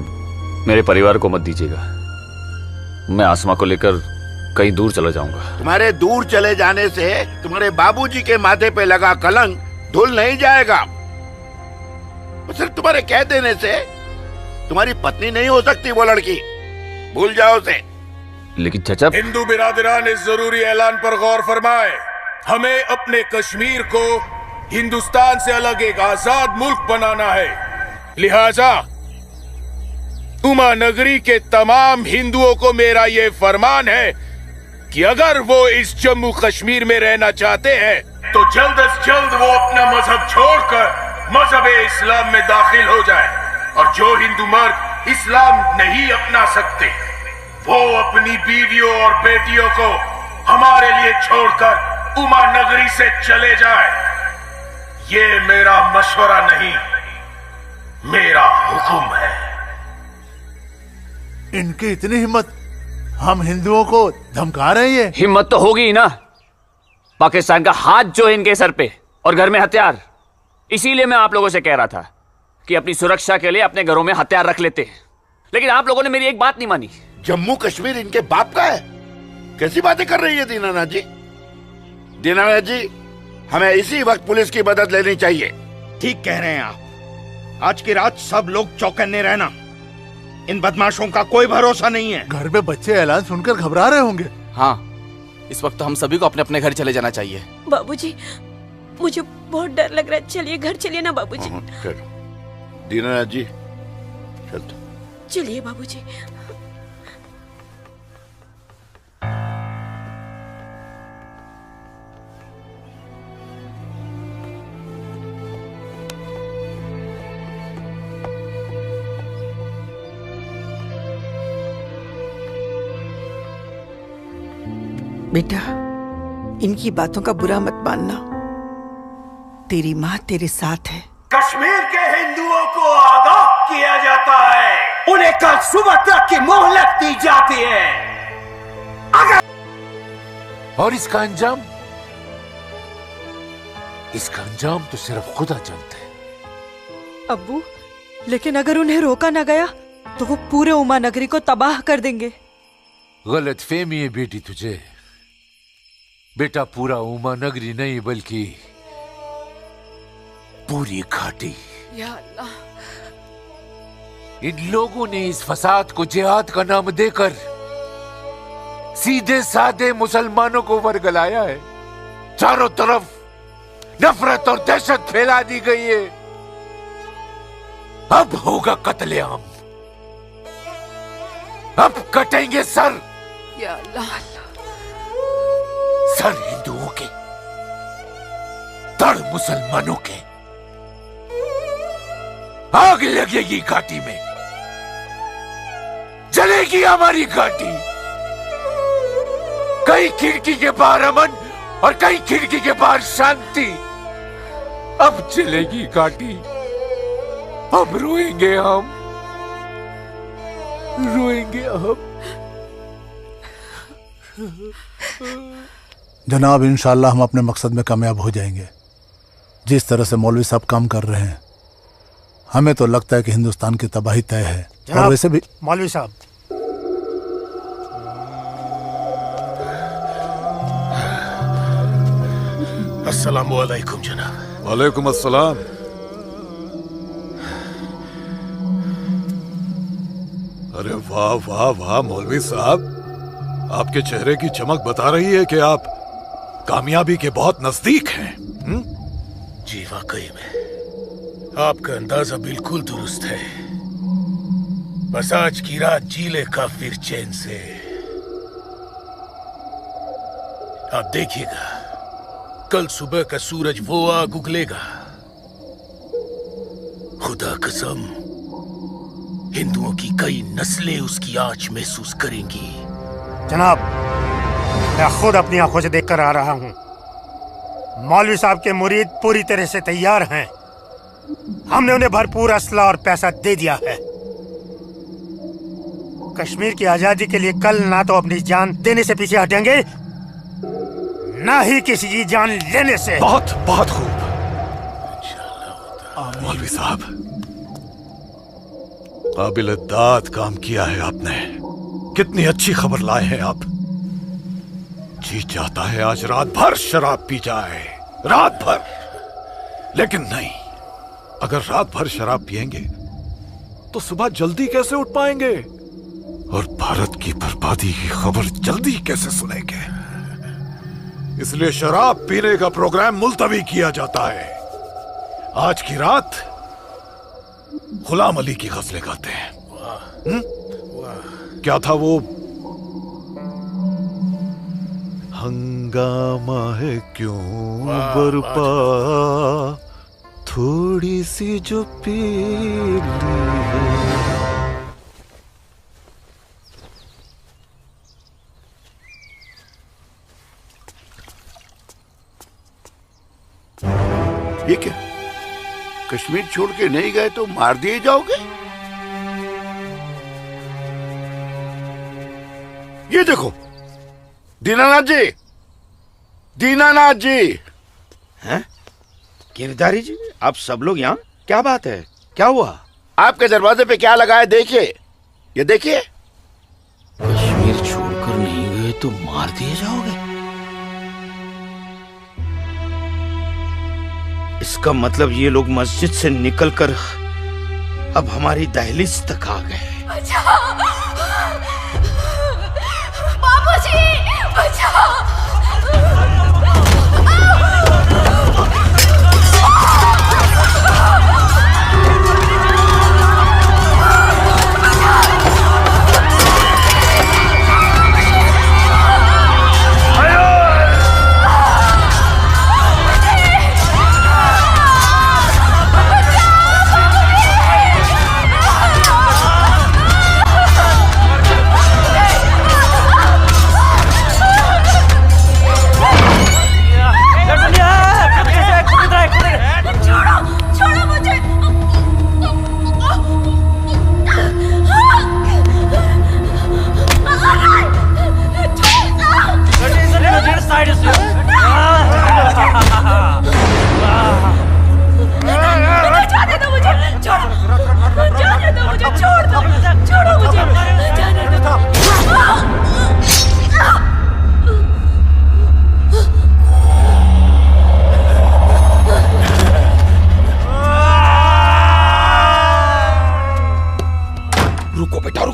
मेरे परिवार को मत दीजिएगा। मैं आसमा को लेकर कहीं दूर चला जाऊंगा। तुम्हारे दूर चले जाने से तुम्हारे बाबूजी के माथे पे लगा कलंक धुल नहीं जाएगा। सिर्फ तुम्हारे कह देने से तुम्हारी पत्नी नहीं हो सकती वो लड़की, भूल जाओ उसे। लेकिन चाचा, हिंदू बिरादरान इस जरूरी ऐलान पर गौर फरमाए। हमें अपने कश्मीर को हिंदुस्तान से अलग एक आजाद मुल्क बनाना है। लिहाजा उमा नगरी के तमाम हिंदुओं को मेरा ये फरमान है कि अगर वो इस जम्मू कश्मीर में रहना चाहते हैं तो जल्द से जल्द वो अपना मजहब छोड़कर मजहब इस्लाम में दाखिल हो जाए। और जो हिंदू मर्द इस्लाम नहीं अपना सकते वो अपनी बीवियों और बेटियों को हमारे लिए छोड़कर उमा नगरी से चले जाए। ये मेरा मशवरा नहीं, मेरा हुक्म है। इनकी इतनी हिम्मत हम हिंदुओं को धमका रहे हैं। हिम्मत तो होगी ही ना। पाकिस्तान का हाथ जो है इनके सर पे और घर में हथियार। इसीलिए मैं आप लोगों से कह रहा था कि अपनी सुरक्षा के लिए अपने घरों में हथियार रख लेते हैं, लेकिन आप लोगों ने मेरी एक बात नहीं मानी। जम्मू कश्मीर इनके बाप का है? कैसी बातें कर रही है दीनानाथ जी? दीनानाथ जी, हमें इसी वक्त पुलिस की मदद लेनी चाहिए। ठीक कह रहे हैं आप। आज की रात सब लोग चौकन्ने रहना। इन बदमाशों का कोई भरोसा नहीं है। घर में बच्चे ऐलान सुनकर घबरा रहे होंगे। हाँ, इस वक्त हम सभी को अपने अपने घर चले जाना चाहिए। बाबूजी, मुझे बहुत डर लग रहा है। चलिए घर चलिए ना बाबूजी। दीनानाथ जी चलते। चलिए बाबूजी। बेटा, इनकी बातों का बुरा मत मानना। तेरी माँ तेरे साथ है। कश्मीर के हिंदुओं को आगाह किया जाता है, उन्हें कल सुबह तक की मोहलत दी जाती है। और इसका अंजाम तो सिर्फ खुदा जानता है। अब्बू, लेकिन अगर उन्हें रोका न गया तो वो पूरे उमा नगरी को तबाह कर देंगे। गलत फहमी है बेटी तुझे। बेटा, पूरा उमा नगरी नहीं बल्कि पूरी घाटी। या अल्लाह। इन लोगों ने इस फसाद को जिहाद का नाम देकर सीधे साधे मुसलमानों को वरगलाया है। चारों तरफ नफरत और दहशत फैला दी गई है। अब होगा कत्लेआम। अब कटेंगे सर। या अल्लाह। सर हिंदुओं के, धड़ मुसलमानों के। आग लगेगी घाटी में, जलेगी हमारी घाटी। कई खिड़की के बाहर अमन और कई खिड़की के बाहर शांति। अब चलेगी घाटी, अब रोएंगे हम, रोएंगे हम। जनाब, इंशाल्लाह हम अपने मकसद में कामयाब हो जाएंगे। जिस तरह से मौलवी साहब काम कर रहे हैं, हमें तो लगता है कि हिंदुस्तान की तबाही तय है। और वैसे भी मौलवी साहब, अस्सलाम वालेकुम जनाब। वालेकुम अस्सलाम। अरे वाह वाह वाह मौलवी साहब, आपके चेहरे की चमक बता रही है कि आप कामयाबी के बहुत नजदीक हैं। जी वाकई में आपका अंदाजा बिल्कुल दुरुस्त है। बस आज की रात जी ले काफिर चैन से। आप देखिएगा, कल सुबह का सूरज वो आग उगलेगा। खुदा कसम, हिंदुओं की कई नस्लें उसकी आंच महसूस करेंगी। जनाब, मैं खुद अपनी आंखों से देखकर आ रहा हूँ। मौलवी साहब के मुरीद पूरी तरह से तैयार हैं। हमने उन्हें भरपूर असला और पैसा दे दिया है। कश्मीर की आजादी के लिए कल ना तो अपनी जान देने से पीछे हटेंगे, ना ही किसी की जान लेने से। बहुत बहुत खूब मौलवी साहब, काबिल दाद काम किया है आपने। कितनी अच्छी खबर लाए हैं आप। जी चाहता है आज रात भर शराब पी जाए, रात भर। लेकिन नहीं, अगर रात भर शराब पिएंगे तो सुबह जल्दी कैसे उठ पाएंगे और भारत की बर्बादी की खबर जल्दी कैसे सुनेंगे। इसलिए शराब पीने का प्रोग्राम मुलतवी किया जाता है। आज की रात गुलाम अली की गजलें गाते हैं। क्या था वो? हंगामा है क्यों बरपा, थोड़ी सी जो पी ली है। ये क्या, कश्मीर छोड़ के नहीं गए तो मार दिए जाओगे? देखो, दीनानाथ जी, दीनानाथ जी। हैं? गिरधारी जी, आप सब लोग यहाँ? क्या बात है, क्या हुआ? आपके दरवाजे पे क्या लगा है देखिए, ये देखिए। कश्मीर छोड़कर नहीं गए तो मार दिए जाओगे? इसका मतलब ये लोग मस्जिद से निकलकर अब हमारी दहलीज तक आ गए। बाबूजी, बचाओ!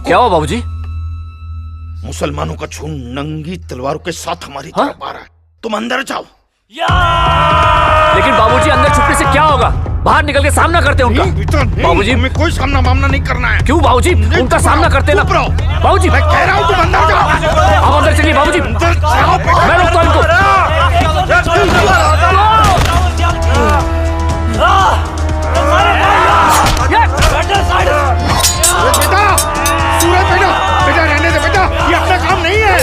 क्या हुआ बाबूजी? मुसलमानों का झुंड नंगी तलवारों के साथ हमारी तरफ आ रहा है, तुम अंदर जाओ। लेकिन बाबूजी अंदर छुपने से क्या होगा? बाहर निकल के सामना करते उनका। बाबूजी हमें कोई सामना मामला नहीं करना है। क्यों बाबूजी? उनका सामना करते ना। बाबूजी मैं कह रहा हूँ तुम अंदर जाओ। आप अंदर चलिए बाबूजी। मैं रोकता हूं इनको। बेटा, सूरज बेटा, बेटा रहने दे बेटा, ये अपना काम नहीं है।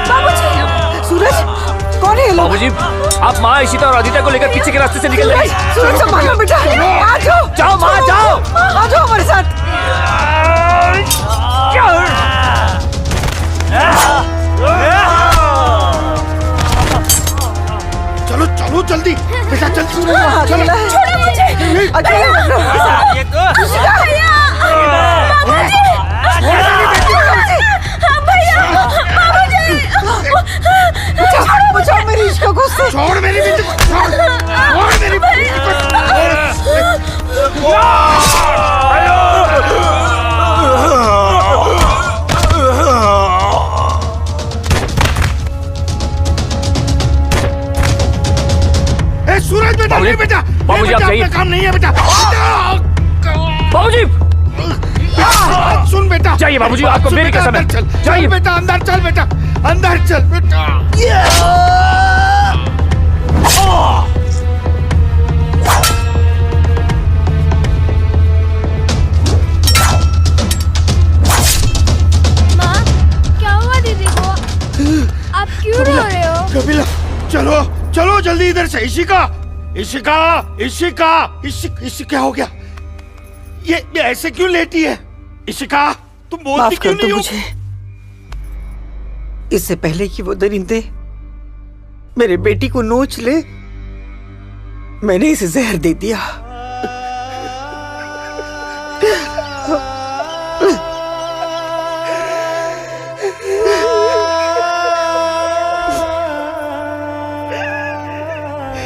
बाबूजी, सूरज कौन है ये लोग? बाबूजी आप माँ इशिता और आदित्य को लेकर पीछे के रास्ते से निकल जाइए। सूरज संभालो बेटा, आ जाओ। जाओ माँ जाओ, आ जाओ हमारे साथ। चलो चलो जल्दी बेटा, जल्दी चलो। छोड़ो मुझे! बचाओ मेरी इश्क को से। छोड़ मेरी बेटी को, छोड़ मेरी बेटी को। सूरज बेटा, नहीं बेटा, बाबूजी आप जाइए। काम नहीं है बेटा। बाबूजी सुन बेटा, जाइए बाबूजी, आपको मेरी कसम है। जाइए बेटा, अंदर चल बेटा, अंदर चल बेटा। माँ, क्या हुआ दीदी को? आप क्यों रो रहे हो? कपिला, चलो चलो जल्दी इधर से। इशिका, इशिका, इशिका, इशिका, क्या हो गया? ये ऐसे क्यों लेटी है? इशिका, तुम बोलती क्यों नहीं हो? मुझे इससे पहले कि वो दरिंदे मेरे बेटी को नोच ले, मैंने इसे जहर दे दिया।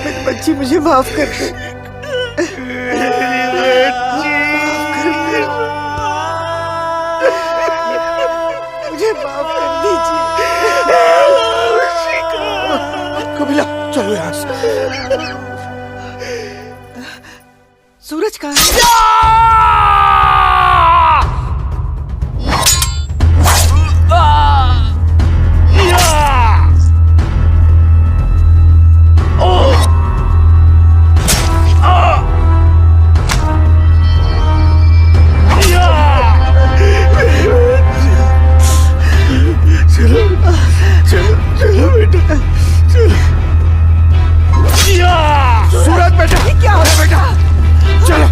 मेरी बच्ची, मुझे माफ कर दे। मुझे माफ कर दीजिए। कपिला, चलो यहाँ से। सूरज कहाँ है? सूरज बेटा, क्या हो रहा बेटा? चलो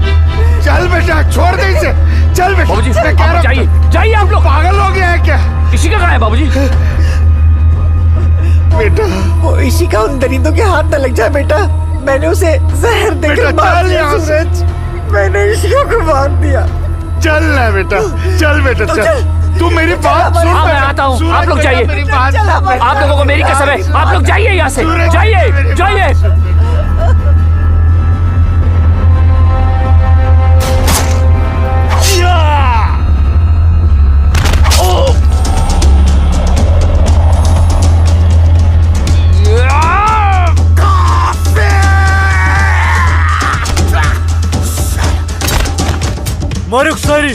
चल बेटा, छोड़ दे इसे, चल बेटा। बाबूजी मैं कह रहा हूं, जाइए जाइए, आप लोग पागल हो गया है क्या? इशिका कहाँ है बाबूजी? बेटा। वो इसी का उन दरिंदों के हाथ न लग जाए बेटा। मैंने उसे जहर देकर मार दिया सूरज। मैंने इशिका को मार दिया। चल ना बेटा, चल बेटा चल। तू मेरी बात सुन। हाँ मैं आता हूँ, आप लोग जाइए। आप लोगों को मेरी कसम है, आप लोग जाइए यहाँ से, जाइए जाइए। मारुक सारी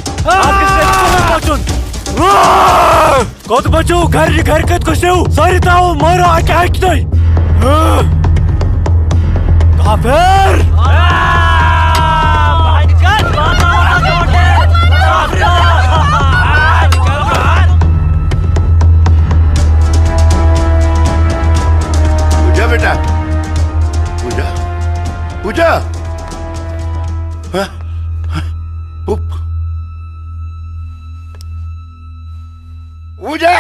कत बचो घर घर कत कशो सारी ताऊ मारो आके आके नहीं काफिर पूजा बेटा, पूजा पूजा हाँ? पूजा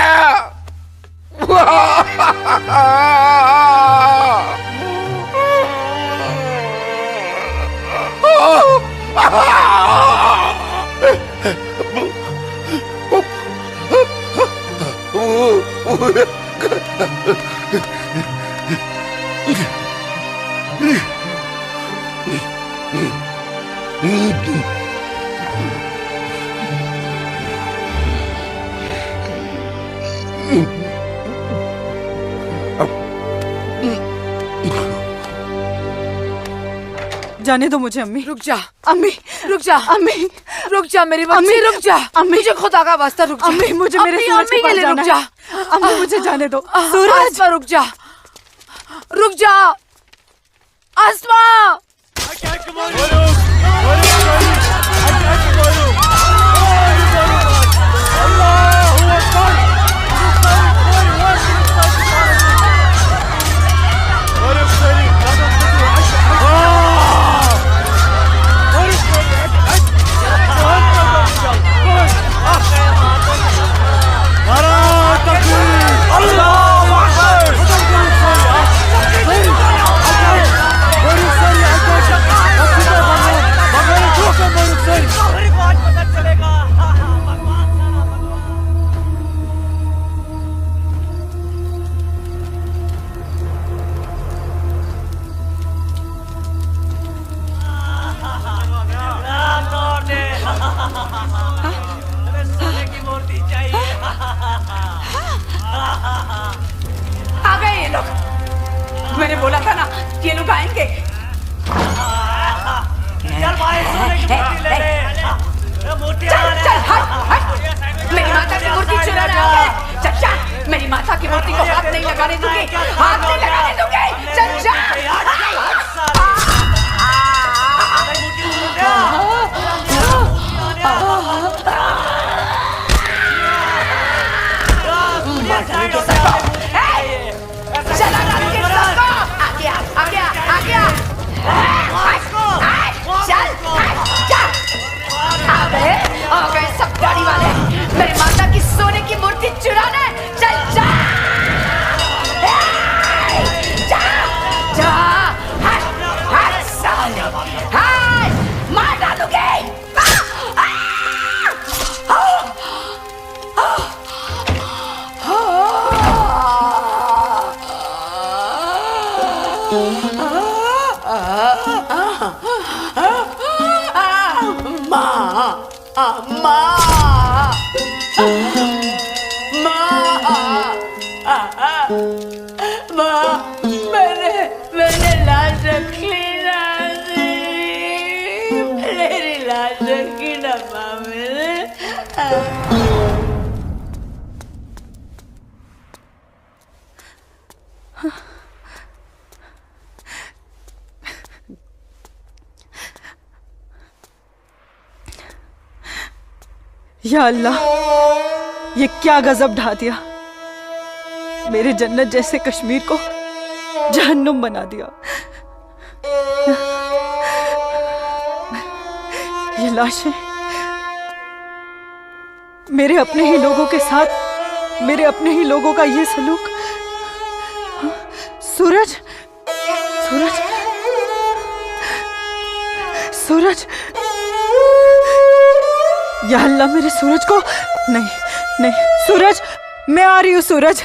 जाने दो मुझे अम्मी। रुक जा अम्मी, रुक जा अम्मी, रुक जा मेरी बच्ची, रुक जा अम्मी, मुझे खुदा का वास्ता रुक जा अम्मी, मुझे मेरे सूरज के पास जाना रुक जा है। अम्मी मुझे जाने दो। सूरज रुक जा, रुक जा आसमा। आ गए ये लोग। मैंने बोला था ना ये लोग आएंगे। चल चल हट हट। मेरी माता की मूर्ति चुराने आ गए। चल चल, मेरी माता की मूर्ति को हाथ नहीं लगाने दूंगी, हाथ नहीं लगाने दूंगी। चल सब गाड़ी वाले मेरी माता की सोने की मूर्ति चुराने। चल जा जा जा, हट हट साले, हट मार डालूंगी। मैंने लाश रखी ना, मेरी लाश रखी ना माँ मैंने। या अल्लाह, ये क्या गजब ढा दिया। मेरे जन्नत जैसे कश्मीर को जहन्नुम बना दिया। ये लाशें मेरे अपने ही लोगों के साथ, मेरे अपने ही लोगों का ये सलूक। सूरज, सूरज, सूरज, या अल्लाह मेरे सूरज को। नहीं नहीं सूरज, मैं आ रही हूँ सूरज।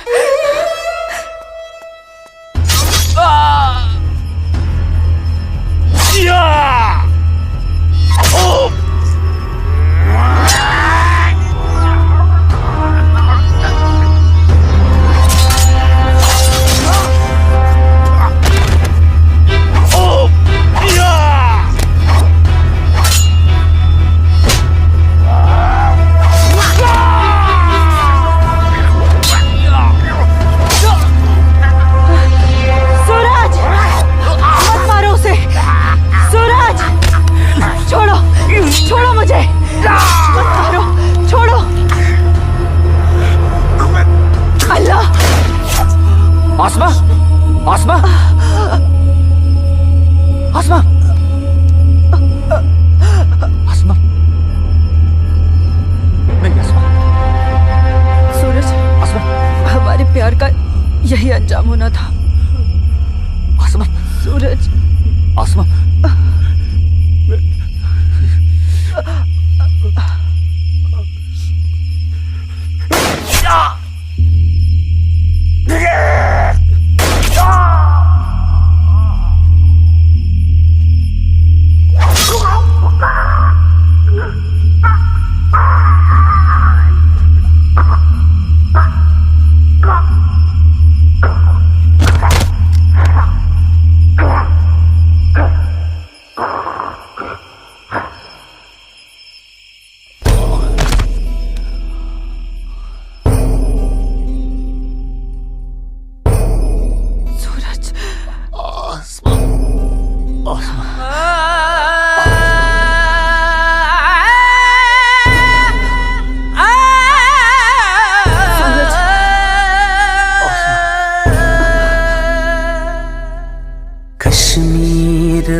छोड़ो मुझे, मत मारो, छोड़ो। अल्लाह। आसमा, आसमा, आसमा, आसमा, नहीं आसमा। सूरज, आसमा, हमारे प्यार का यही अंजाम होना था। आसमा, सूरज, आसमा,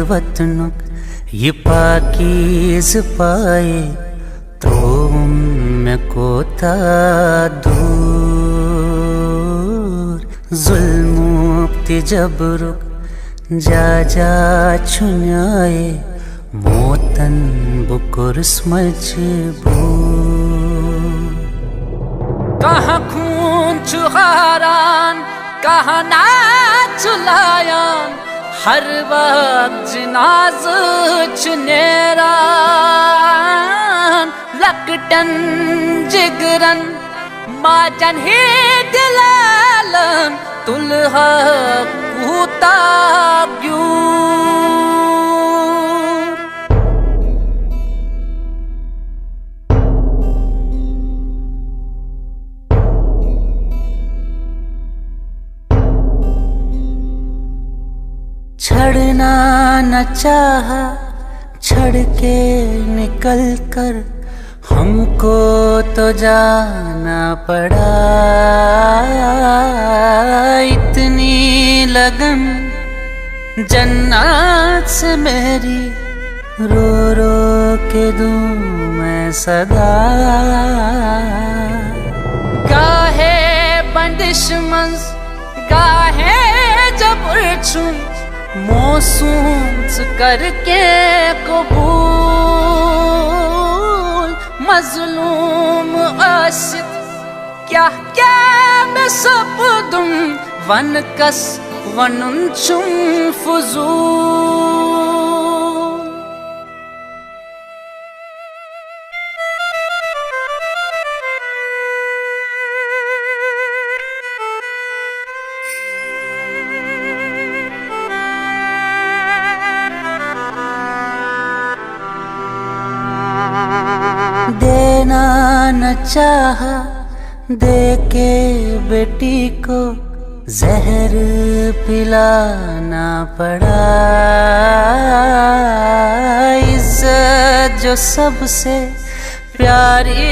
वतनों ये पाकीज़ पाए तो मैं कोता दूर जुल्मुक्ति जबरुक जा जा छुन्याए मोतन बुकुर्स मजबूर कहाँ खून चुहारान कहाँ नाच लायान हर वक्त जिनाज चुनेरान लकटन जिगरन माजन ही दिलालन तुलहा कूता क्यों छड़ना न चाहा छड़ के निकल कर हमको तो जाना पड़ा इतनी लगन जन्नत से मेरी रो रो के दूं मैं सदा गाहे बंदिश मंज गाहे जबर छुं मौसूम करके कबूल मजलूम आशिक क्या क्या मैं सब दूं वन कस वनुन चुम फुजूल देना न चाहा दे के बेटी को जहर पिलाना पड़ा इज्जत जो सबसे प्यारी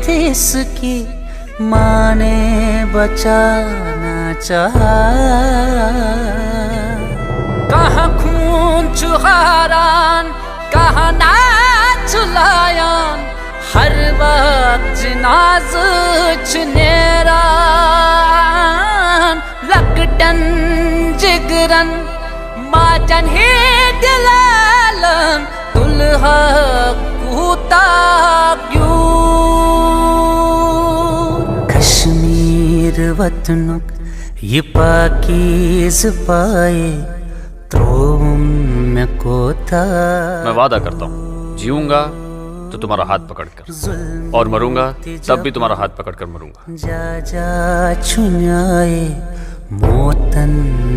थी इसकी माँ ने बचाना चाहा कहाँ खून चुहारान कहाँ नाच लायान हर वक्त जिनाज चुनेरान लकटन गिरन माजन हे दिलालन दुल्हा कूता क्यों कश्मीर वतनुक ये पाकीज़ पाए तो मैं कोता। मैं वादा करता हूँ जीऊंगा तो तुम्हारा हाथ पकड़कर और मरूंगा तब भी तुम्हारा हाथ पकड़कर मरूंगा। जा जा छुन्याए मोतन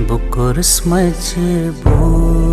बुकुर मजबूर